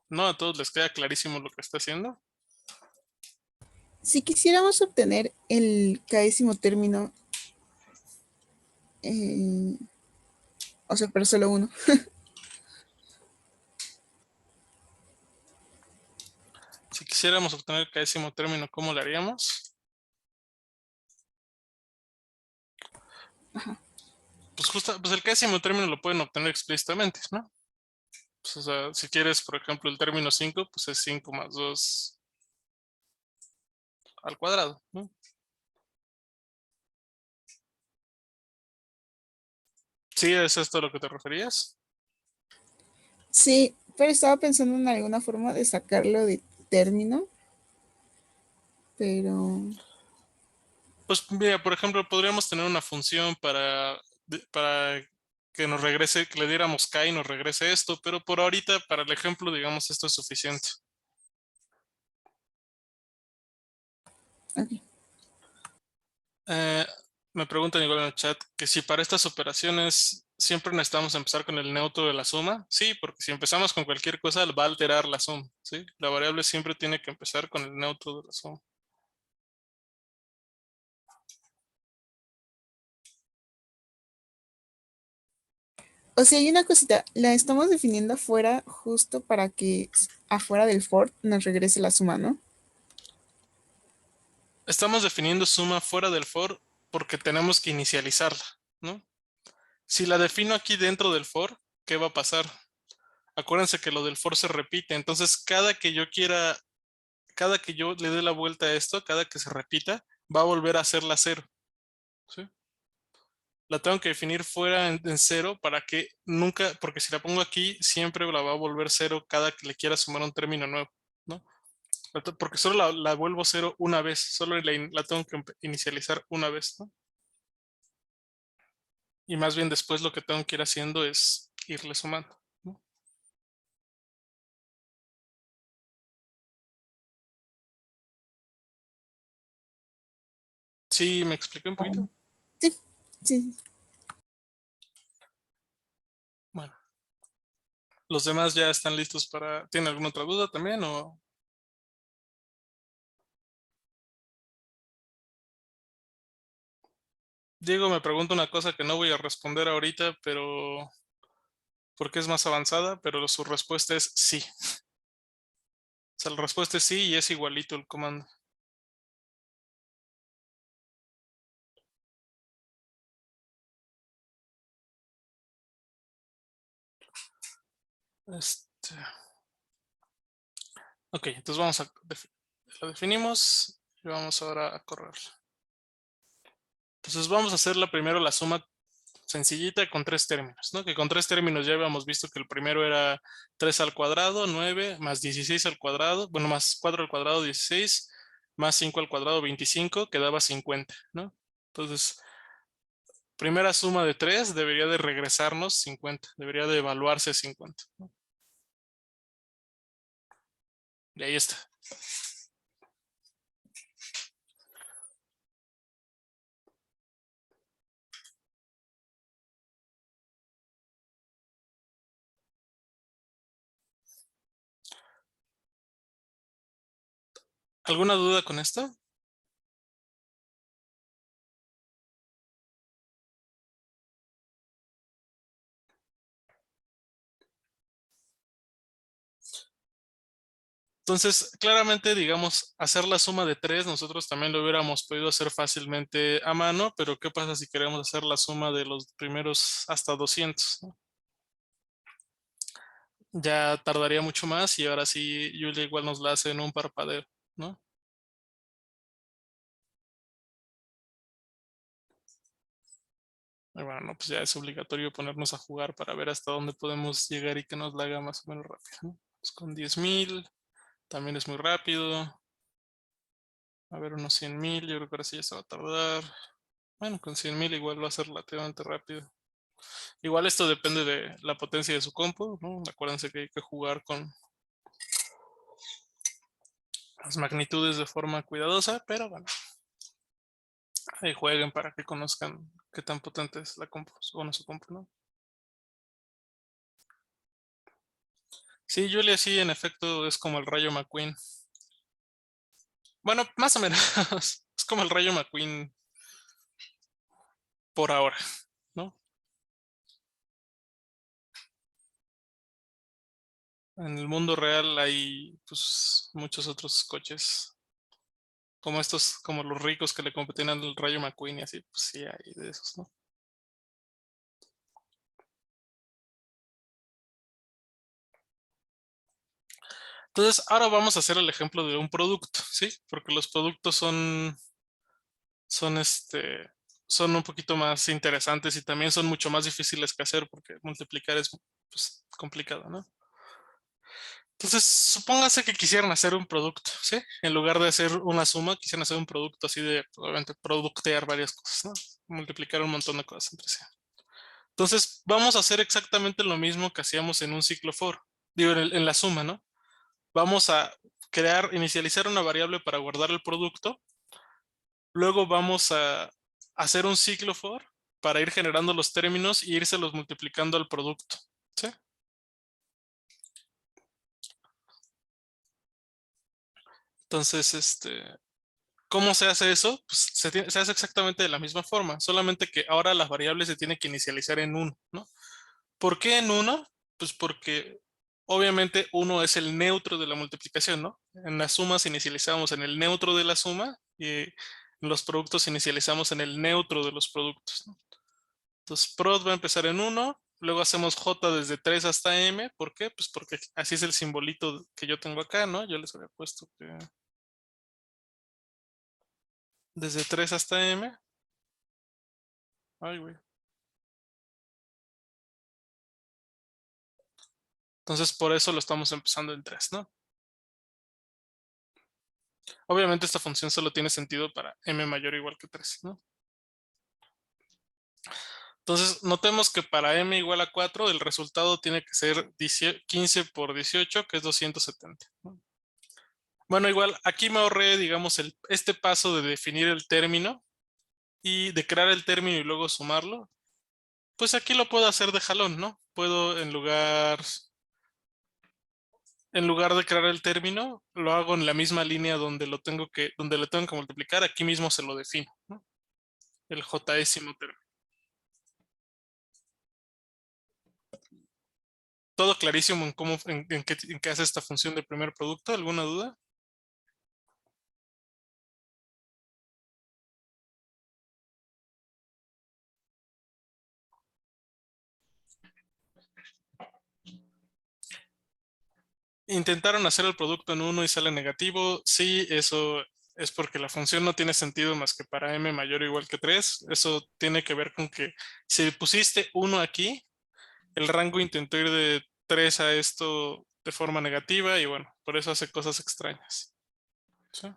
Speaker 2: ¿No a todos les queda clarísimo lo que está haciendo?
Speaker 1: Si quisiéramos obtener el késimo término, eh, o sea, pero solo uno.
Speaker 2: Si quisiéramos obtener el décimo término, ¿cómo lo haríamos? Pues justo, pues el décimo término lo pueden obtener explícitamente, ¿no? Pues, o sea, si quieres, por ejemplo, el término 5, pues es 5 más 2 al cuadrado, ¿no? ¿Sí es esto a lo que te referías?
Speaker 1: Sí, pero estaba pensando en alguna forma de sacarlo de término, pero
Speaker 2: Pues mira, por ejemplo, podríamos tener una función para que nos regrese, que le diéramos k y nos regrese esto, pero por ahorita, para el ejemplo, digamos, esto es suficiente.
Speaker 1: ok.
Speaker 2: Eh, Me preguntan igual en el chat que si para estas operaciones siempre necesitamos empezar con el neutro de la suma. Sí, porque si empezamos con cualquier cosa va a alterar la suma, ¿sí? La variable siempre tiene que empezar con el neutro de la suma.
Speaker 1: O sea, hay una cosita, la estamos definiendo afuera justo para que afuera del for nos regrese la suma, ¿no?
Speaker 2: Estamos definiendo suma fuera del for porque tenemos que inicializarla, ¿no? Si la defino aquí dentro del for, ¿qué va a pasar? Acuérdense que lo del for se repite, entonces cada que yo le dé la vuelta a esto, cada que se repita, va a volver a ser la cero, ¿sí? La tengo que definir fuera en cero para que nunca, porque si la pongo aquí, siempre la va a volver cero cada que le quiera sumar un término nuevo, ¿no? Porque solo la vuelvo cero una vez, solo la tengo que inicializar una vez, ¿no? Y más bien después lo que tengo que ir haciendo es irle sumando, ¿no? Sí, me expliqué un poquito.
Speaker 1: Sí, sí.
Speaker 2: Bueno, los demás ya están listos para. ¿Tienen alguna otra duda también? O Diego me pregunta una cosa que no voy a responder ahorita, pero porque es más avanzada, pero su respuesta es sí. O sea, la respuesta es sí y es igualito el comando. Este, ok, entonces vamos a lo definimos y vamos ahora a correr. Entonces vamos a hacer primero la suma sencillita con tres términos, ¿no? Que con tres términos ya habíamos visto que el primero era 3 al cuadrado, 9, más 16 al cuadrado, bueno, más 4 al cuadrado, 16, más 5 al cuadrado, 25, que daba 50, ¿no? Entonces, primera suma de 3 debería de regresarnos 50, debería de evaluarse 50, ¿no? Y ahí está. ¿Alguna duda con esto? Entonces, claramente, digamos, hacer la suma de 3, nosotros también lo hubiéramos podido hacer fácilmente a mano, pero ¿qué pasa si queremos hacer la suma de los primeros hasta 200, ¿no? Ya tardaría mucho más y ahora sí Julia igual nos la hace en un parpadeo, ¿no? Y bueno, no, pues ya es obligatorio ponernos a jugar para ver hasta dónde podemos llegar y que nos la haga más o menos rápido, ¿no? Pues con 10,000 también es muy rápido. A ver, unos 100,000, yo creo que ahora sí ya se va a tardar. Bueno, con 100,000 igual va a ser relativamente rápido. Igual esto depende de la potencia de su compu, ¿no? Acuérdense que hay que jugar con las magnitudes de forma cuidadosa, pero bueno, ahí jueguen para que conozcan qué tan potente es la compu, o no su compu, ¿no? Sí, Julia, sí, en efecto es como el rayo McQueen. Bueno, más o menos, es como el rayo McQueen por ahora, ¿no? En el mundo real hay pues muchos otros coches, como estos, como los ricos que le competen al rayo McQueen y así, pues sí hay de esos, ¿no? Entonces, ahora vamos a hacer el ejemplo de un producto, ¿sí? Porque los productos son son un poquito más interesantes y también son mucho más difíciles que hacer porque multiplicar es pues, complicado, ¿no? Entonces, supóngase que quisieran hacer un producto, ¿sí? En lugar de hacer una suma, quisieran hacer un producto así de, obviamente, productear varias cosas, ¿no? Multiplicar un montón de cosas entre sí. Entonces, vamos a hacer exactamente lo mismo que hacíamos en un ciclo for, digo, en la suma, ¿no? Vamos a inicializar una variable para guardar el producto. Luego vamos a hacer un ciclo for para ir generando los términos y irse los multiplicando al producto, ¿sí? Entonces, ¿cómo se hace eso? Pues se hace exactamente de la misma forma, solamente que ahora las variables se tienen que inicializar en 1, ¿no? ¿Por qué en 1? Pues porque obviamente 1 es el neutro de la multiplicación, ¿no? En las sumas inicializamos en el neutro de la suma y en los productos inicializamos en el neutro de los productos, ¿no? Entonces, prod va a empezar en 1, luego hacemos j desde 3 hasta m. ¿Por qué? Pues porque así es el simbolito que yo tengo acá, ¿no? Yo les había puesto que desde 3 hasta m. Ay, güey. Entonces, por eso lo estamos empezando en 3, ¿no? Obviamente esta función solo tiene sentido para m mayor o igual que 3, ¿no? Entonces, notemos que para m igual a 4, el resultado tiene que ser 15 por 18, que es 270, ¿no? Bueno, igual, aquí me ahorré, digamos, este paso de definir el término y de crear el término y luego sumarlo. Pues aquí lo puedo hacer de jalón, ¿no? Puedo, en lugar de crear el término, lo hago en la misma línea donde le tengo que multiplicar, aquí mismo se lo defino, ¿no? El jésimo término. Todo clarísimo en cómo, en qué hace esta función de primer producto. ¿Alguna duda? Intentaron hacer el producto en 1 y sale negativo. Sí, eso es porque la función no tiene sentido más que para m mayor o igual que 3. Eso tiene que ver con que si pusiste 1 aquí, el rango intentó ir de 3 a esto de forma negativa y bueno, por eso hace cosas extrañas. ¿Sí?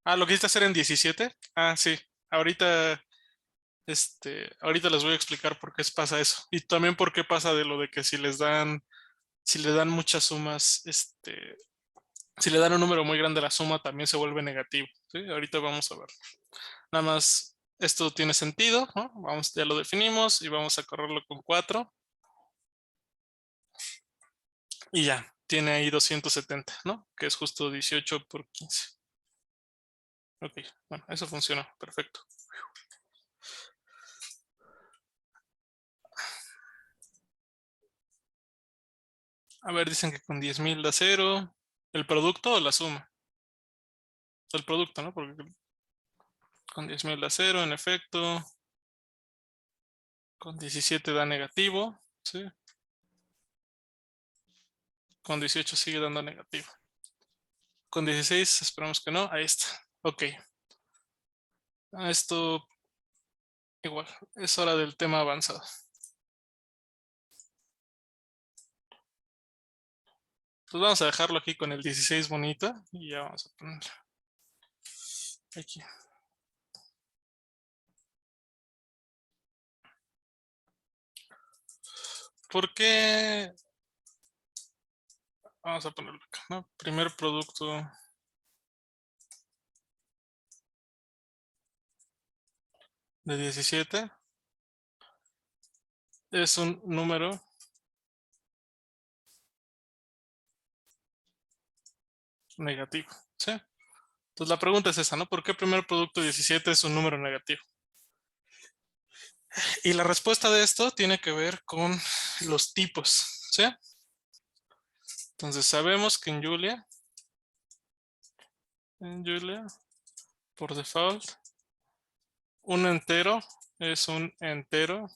Speaker 2: Ah, ¿lo quisiste hacer en 17? Ah, sí. Ahorita les voy a explicar por qué pasa eso. Y también por qué pasa de lo de que si le dan muchas sumas, si le dan un número muy grande a la suma, también se vuelve negativo. ¿Sí? Ahorita vamos a ver. Nada más, esto tiene sentido, ¿no? Vamos, ya lo definimos y vamos a correrlo con 4. Y ya, tiene ahí 270, ¿no? Que es justo 18 por 15. Ok, bueno, eso funcionó, perfecto. A ver, dicen que con 10,000 da 0. ¿El producto o la suma? El producto, ¿no? Porque con 10,000 da 0, en efecto. Con 17 da negativo, ¿sí? Con 18 sigue dando negativo. Con 16 esperamos que no. Ahí está. Ok. Esto igual. Es hora del tema avanzado. Pues vamos a dejarlo aquí con el 16 bonito. Y ya vamos a ponerlo aquí. ¿por qué? Vamos a ponerlo acá, ¿no? Primer producto de 17 es un número negativo, ¿sí? Entonces la pregunta es esa, ¿no? ¿Por qué primer producto 17 es un número negativo? Y la respuesta de esto tiene que ver con los tipos, ¿sí? Entonces sabemos que en Julia, por default, un entero es un entero.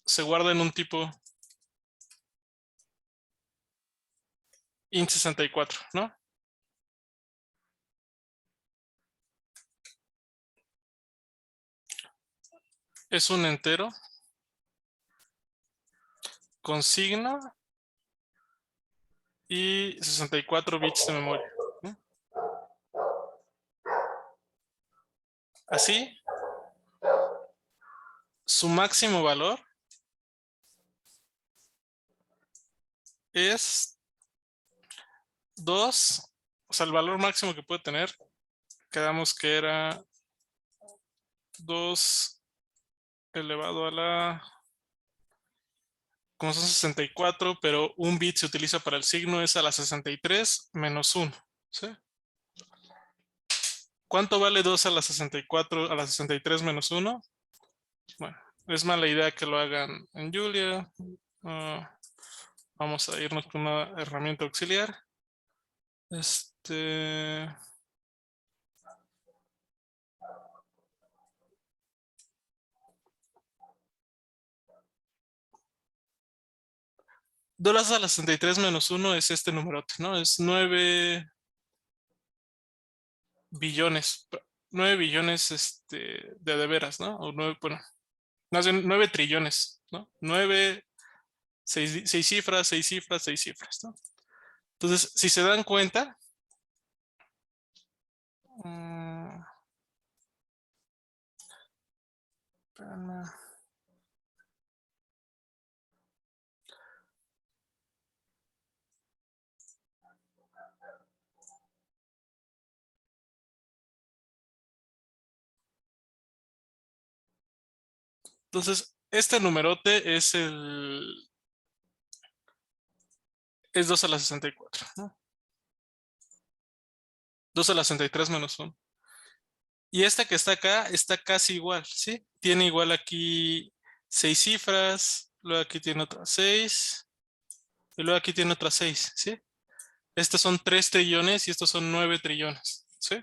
Speaker 2: Se guarda en un tipo int64, ¿no? Es un entero con signo y 64 bits de memoria, ¿no? Así, su máximo valor es 2, o sea, el valor máximo que puede tener, quedamos que era 2 elevado a la, como son 64, pero un bit se utiliza para el signo, es a la 63 menos 1, ¿sí? ¿Cuánto vale 2 a la 64 a la 63 menos 1? Bueno, es mala idea que lo hagan en Julia. Vamos a irnos con una herramienta auxiliar. 2 a la 63 menos 1 es este numerote, ¿no? Es 9 billones. 9 billones de veras, ¿no? O 9, bueno, más bien 9 trillones, ¿no? 9, 6 cifras, 6 cifras, 6 cifras, ¿no? Entonces, si se dan cuenta, mm, espérame. Entonces, este numerote es 2 a la 64, ¿no? 2 a la 63 menos 1. Y esta que está acá está casi igual, ¿sí? Tiene igual aquí 6 cifras, luego aquí tiene otras 6, y luego aquí tiene otras 6, ¿sí? Estos son 3 trillones y estos son 9 trillones, ¿sí?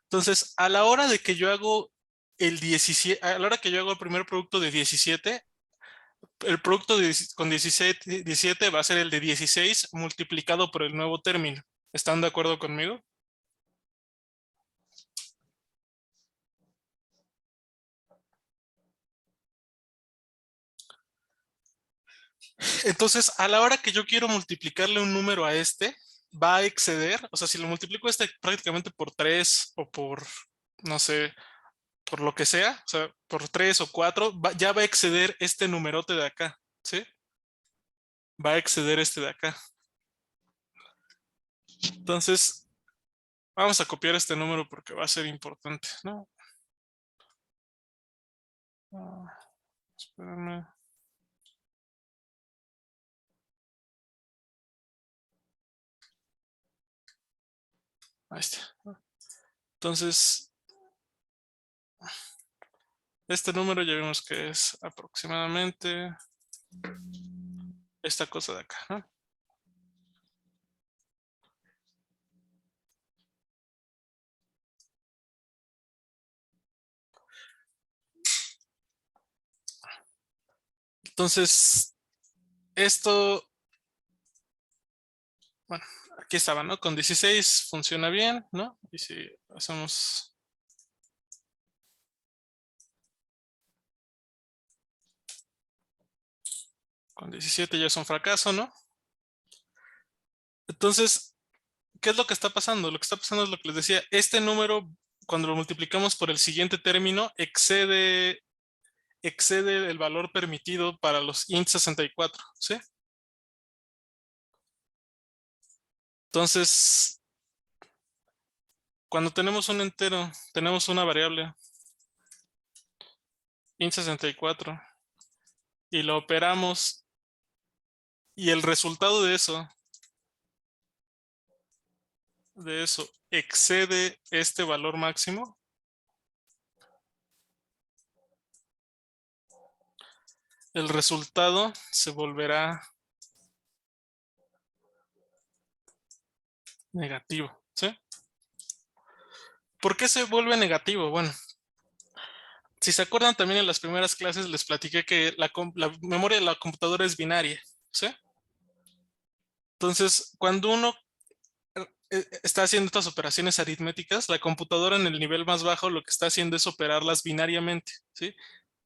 Speaker 2: Entonces, a la hora de que yo hago el 17, a la hora que yo hago el primer producto de 17, el producto con 17 va a ser el de 16 multiplicado por el nuevo término. ¿Están de acuerdo conmigo? Entonces, a la hora que yo quiero multiplicarle un número a este, va a exceder, o sea, si lo multiplico prácticamente por 3 o por, no sé, por lo que sea, o sea, por 3 o 4, ya va a exceder este numerote de acá, ¿sí? Va a exceder este de acá. Entonces, vamos a copiar este número porque va a ser importante, ¿no? Espérame. Ahí está. Entonces, este número ya vimos que es aproximadamente esta cosa de acá, ¿no? Entonces, esto, bueno, aquí estaba, ¿no? Con 16 funciona bien, ¿no? Y si hacemos con 17 ya es un fracaso, ¿no? Entonces, ¿qué es lo que está pasando? Lo que está pasando es lo que les decía. Este número, cuando lo multiplicamos por el siguiente término, excede excede el valor permitido para los int 64, ¿sí? Entonces, cuando tenemos un entero, tenemos una variable int 64 y lo operamos y el resultado de eso excede este valor máximo, el resultado se volverá negativo, ¿sí? ¿Por qué se vuelve negativo? Bueno, si se acuerdan también en las primeras clases les platiqué que la memoria de la computadora es binaria, ¿sí? Entonces, cuando uno está haciendo estas operaciones aritméticas, la computadora en el nivel más bajo lo que está haciendo es operarlas binariamente, ¿sí?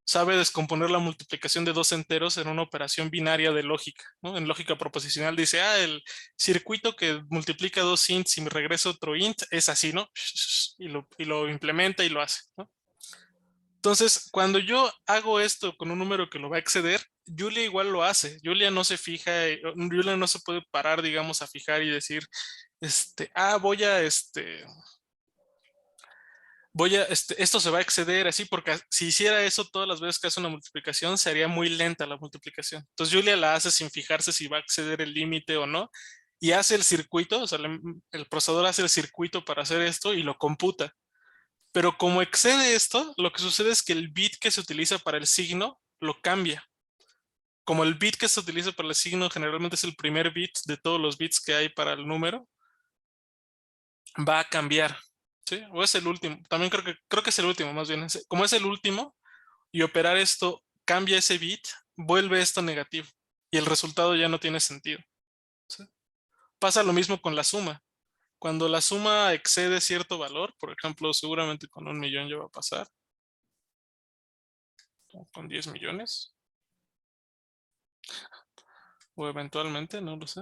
Speaker 2: Sabe descomponer la multiplicación de dos enteros en una operación binaria de lógica, ¿no? En lógica proposicional dice, el circuito que multiplica dos ints y me regresa otro int es así, ¿no? Y lo implementa y lo hace, ¿no? Entonces, cuando yo hago esto con un número que lo va a exceder, Julia igual lo hace. Julia no se fija, Julia no se puede parar, digamos, a fijar y decir, esto se va a exceder así, porque si hiciera eso todas las veces que hace una multiplicación, sería muy lenta la multiplicación. Entonces Julia la hace sin fijarse si va a exceder el límite o no, y hace el circuito, o sea, el procesador hace el circuito para hacer esto y lo computa. Pero como excede esto, lo que sucede es que el bit que se utiliza para el signo lo cambia. Como el bit que se utiliza para el signo generalmente es el primer bit de todos los bits que hay para el número, va a cambiar, ¿sí? O es el último. También creo que es el último, más bien. Como es el último y operar esto cambia ese bit, vuelve esto negativo y el resultado ya no tiene sentido, ¿sí? Pasa lo mismo con la suma. Cuando la suma excede cierto valor, por ejemplo, seguramente con 1.000.000 ya va a pasar, o con 10 millones, o eventualmente, no lo sé.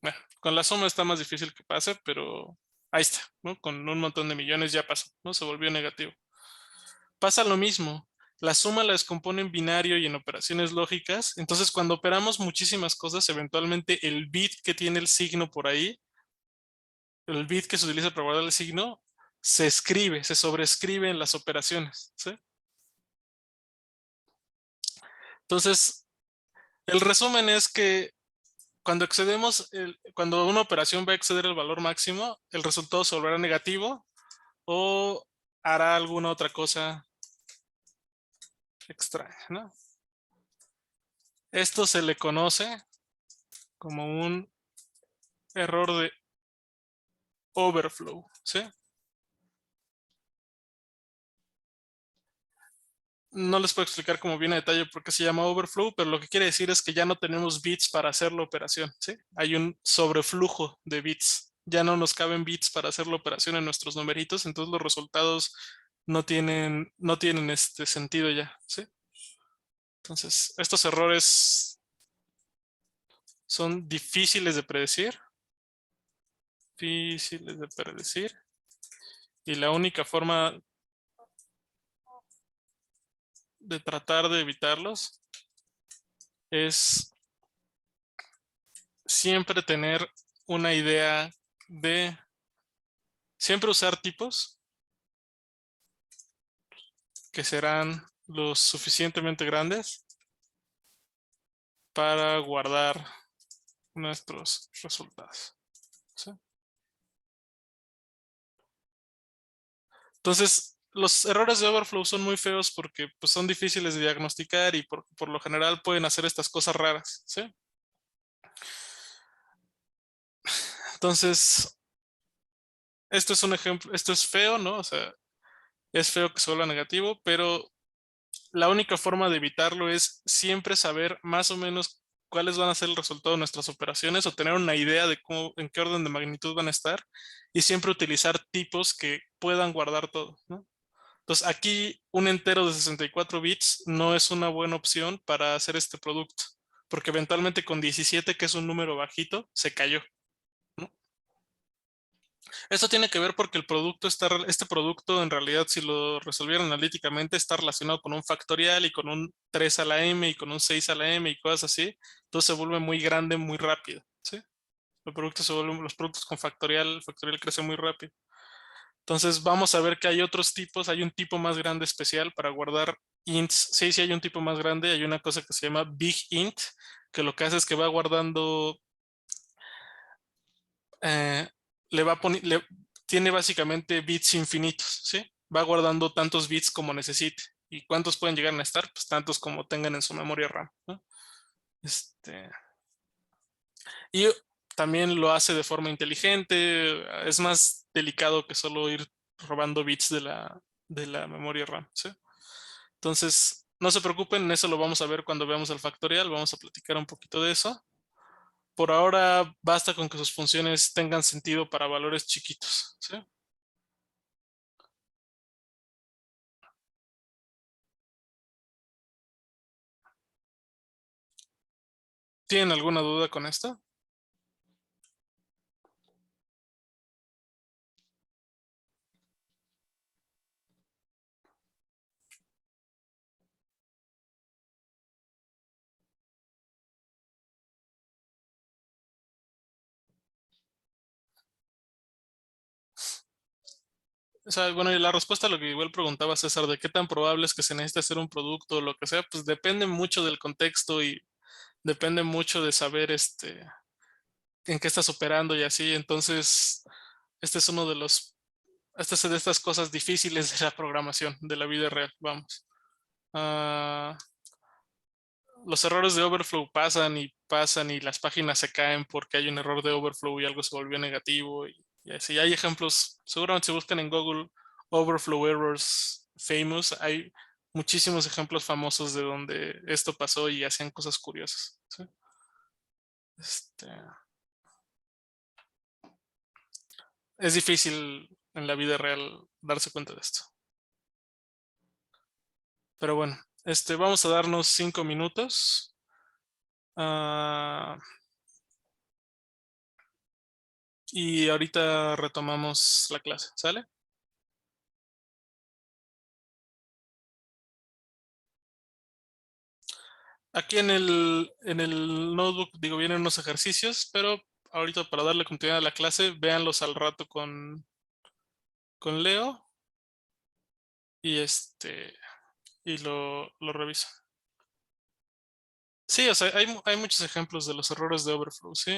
Speaker 2: Bueno, con la suma está más difícil que pase, pero ahí está, ¿no? Con un montón de millones ya pasó, ¿no? Se volvió negativo. Pasa lo mismo. La suma la descompone en binario y en operaciones lógicas. Entonces, cuando operamos muchísimas cosas, eventualmente el bit que tiene el signo por ahí, el bit que se utiliza para guardar el signo, se escribe, se sobrescribe en las operaciones, ¿sí? Entonces, el resumen es que cuando cuando una operación va a exceder el valor máximo, el resultado se volverá negativo o hará alguna otra cosa extraña, ¿no? Esto se le conoce como un error de overflow, ¿sí? No les puedo explicar como bien a detalle por qué se llama overflow, pero lo que quiere decir es que ya no tenemos bits para hacer la operación, ¿sí? Hay un sobreflujo de bits. Ya no nos caben bits para hacer la operación en nuestros numeritos, entonces los resultados no tienen este sentido ya, ¿sí? Entonces, estos errores son difíciles de predecir, y la única forma de tratar de evitarlos es siempre tener una idea de siempre usar tipos que serán lo suficientemente grandes para guardar nuestros resultados, ¿sí? Entonces, los errores de overflow son muy feos porque pues, son difíciles de diagnosticar y por lo general pueden hacer estas cosas raras, ¿sí? Entonces, esto es un ejemplo, esto es feo, ¿no? O sea, es feo que se vuelva negativo, pero la única forma de evitarlo es siempre saber más o menos cuáles van a ser el resultado de nuestras operaciones o tener una idea de en qué orden de magnitud van a estar y siempre utilizar tipos que puedan guardar todo, ¿no? Entonces aquí un entero de 64 bits no es una buena opción para hacer este producto, porque eventualmente con 17, que es un número bajito, se cayó, ¿no? Esto tiene que ver porque este producto en realidad, si lo resolvieran analíticamente, está relacionado con un factorial y con un 3 a la m y con un 6 a la m y cosas así. Entonces se vuelve muy grande muy rápido, ¿sí? Los productos con factorial, el factorial crece muy rápido. Entonces vamos a ver que hay otros tipos, hay un tipo más grande especial para guardar ints. Sí, sí hay un tipo más grande, hay una cosa que se llama Big Int, que lo que hace es que va guardando, eh, tiene básicamente bits infinitos, ¿sí? Va guardando tantos bits como necesite. ¿Y cuántos pueden llegar a estar? Pues tantos como tengan en su memoria RAM, ¿no? Y también lo hace de forma inteligente, es más delicado que solo ir robando bits de la memoria RAM, ¿sí? Entonces, no se preocupen, eso lo vamos a ver cuando veamos el factorial, vamos a platicar un poquito de eso. Por ahora, basta con que sus funciones tengan sentido para valores chiquitos, ¿sí? ¿Tienen alguna duda con esto? O sea, bueno, y la respuesta a lo que igual preguntaba César, de qué tan probable es que se necesite hacer un producto o lo que sea, pues depende mucho del contexto y depende mucho de saber en qué estás operando y así. Entonces, este es uno de esta es de estas cosas difíciles de la programación, de la vida real, vamos. Ah, los errores de overflow pasan y las páginas se caen porque hay un error de overflow y algo se volvió negativo y así. Hay ejemplos, seguramente si buscan en Google overflow errors famous, hay muchísimos ejemplos famosos de donde esto pasó y hacían cosas curiosas, ¿sí? Este, es difícil en la vida real darse cuenta de esto. Pero bueno, vamos a darnos 5 minutos. Ah, y ahorita retomamos la clase, ¿sale? Aquí en el notebook, digo, vienen unos ejercicios, pero ahorita para darle continuidad a la clase, véanlos al rato con Leo y y lo reviso. Sí, o sea, hay muchos ejemplos de los errores de overflow, ¿sí?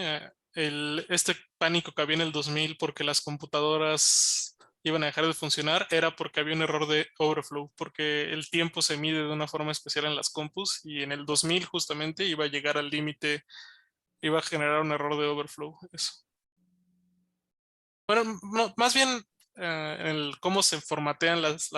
Speaker 2: Este pánico que había en el 2000 porque las computadoras iban a dejar de funcionar era porque había un error de overflow, porque el tiempo se mide de una forma especial en las compus y en el 2000 justamente iba a llegar al límite, iba a generar un error de overflow, eso. Bueno, no, más bien en el cómo se formatean las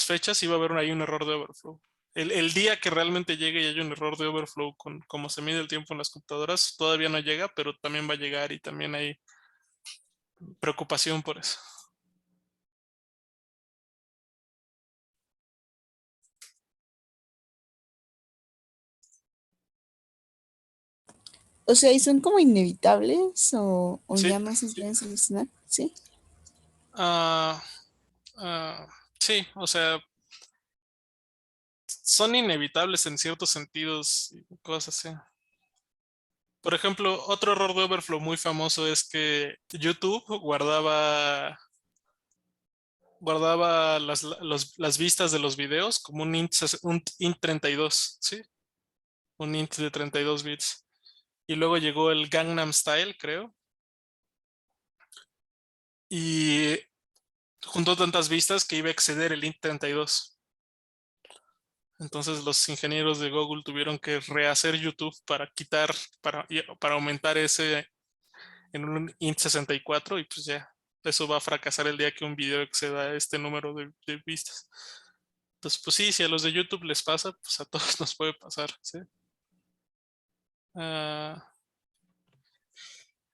Speaker 2: fechas, iba a haber ahí un error de overflow. El día que realmente llegue y haya un error de overflow con cómo se mide el tiempo en las computadoras, todavía no llega, pero también va a llegar y también hay preocupación por eso.
Speaker 1: O sea, ¿y son como inevitables o
Speaker 2: Sí,
Speaker 1: ya no se pueden solucionar? ¿Sí?
Speaker 2: ah, ah, sí, o sea, son inevitables en ciertos sentidos y cosas así. Por ejemplo, otro error de overflow muy famoso es que YouTube guardaba las vistas de los videos como un int 32, ¿sí? Un int de 32 bits. Y luego llegó el Gangnam Style, creo, y juntó tantas vistas que iba a exceder el int 32. Entonces los ingenieros de Google tuvieron que rehacer YouTube para aumentar ese en un int 64 y pues ya, eso va a fracasar el día que un video exceda este número de vistas. Entonces, pues sí, si a los de YouTube les pasa, pues a todos nos puede pasar, ¿sí? Ah,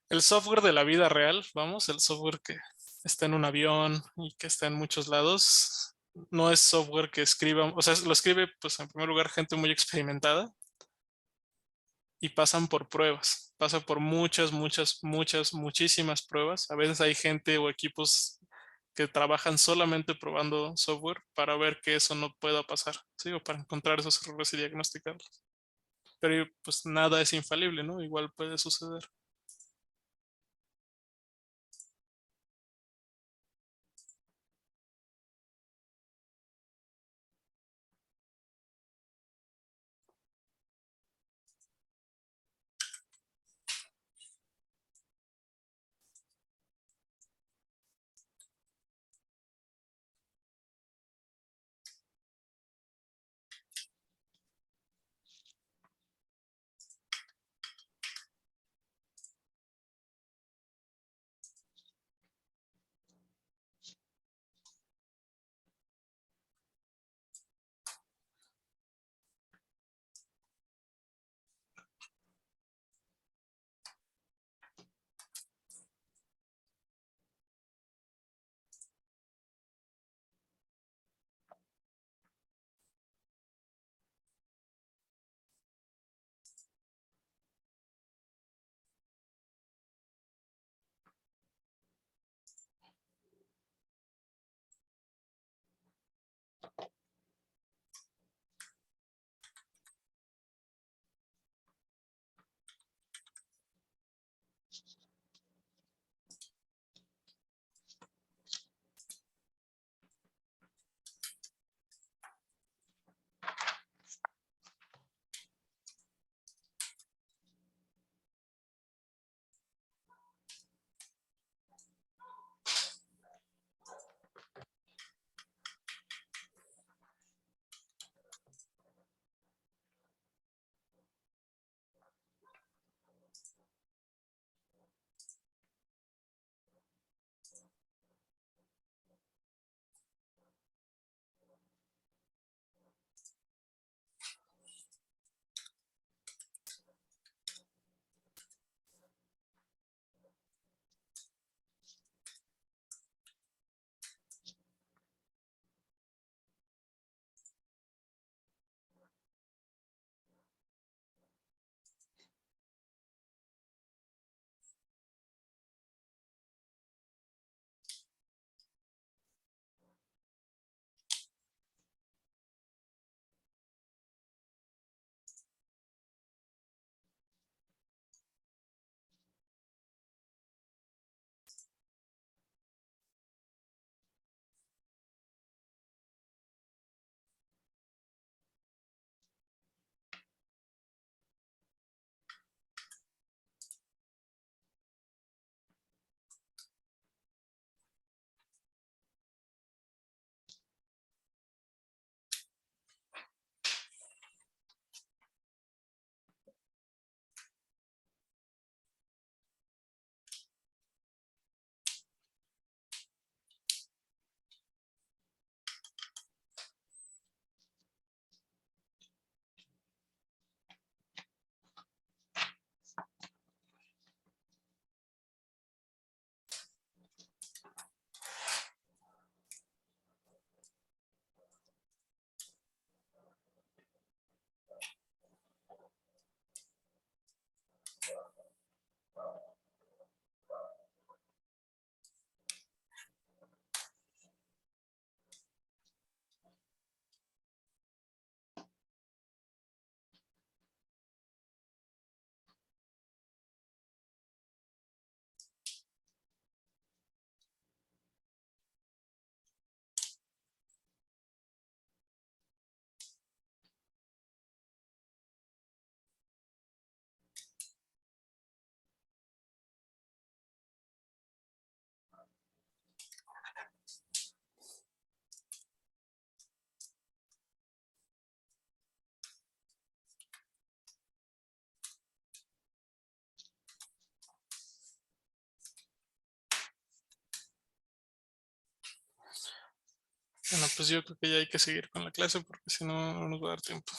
Speaker 2: el software de la vida real, vamos, el software que está en un avión y que está en muchos lados, no es software que escriba, o sea, lo escribe, pues en primer lugar, gente muy experimentada. y pasan por pruebas, pasan por muchísimas pruebas. A veces hay gente o equipos que trabajan solamente probando software para ver que eso no pueda pasar, ¿sí? O para encontrar esos errores y diagnosticarlos. Pero pues nada es infalible, ¿no? Igual puede suceder. Bueno, pues yo creo que ya hay que seguir con la clase porque si no, no nos va a dar tiempo.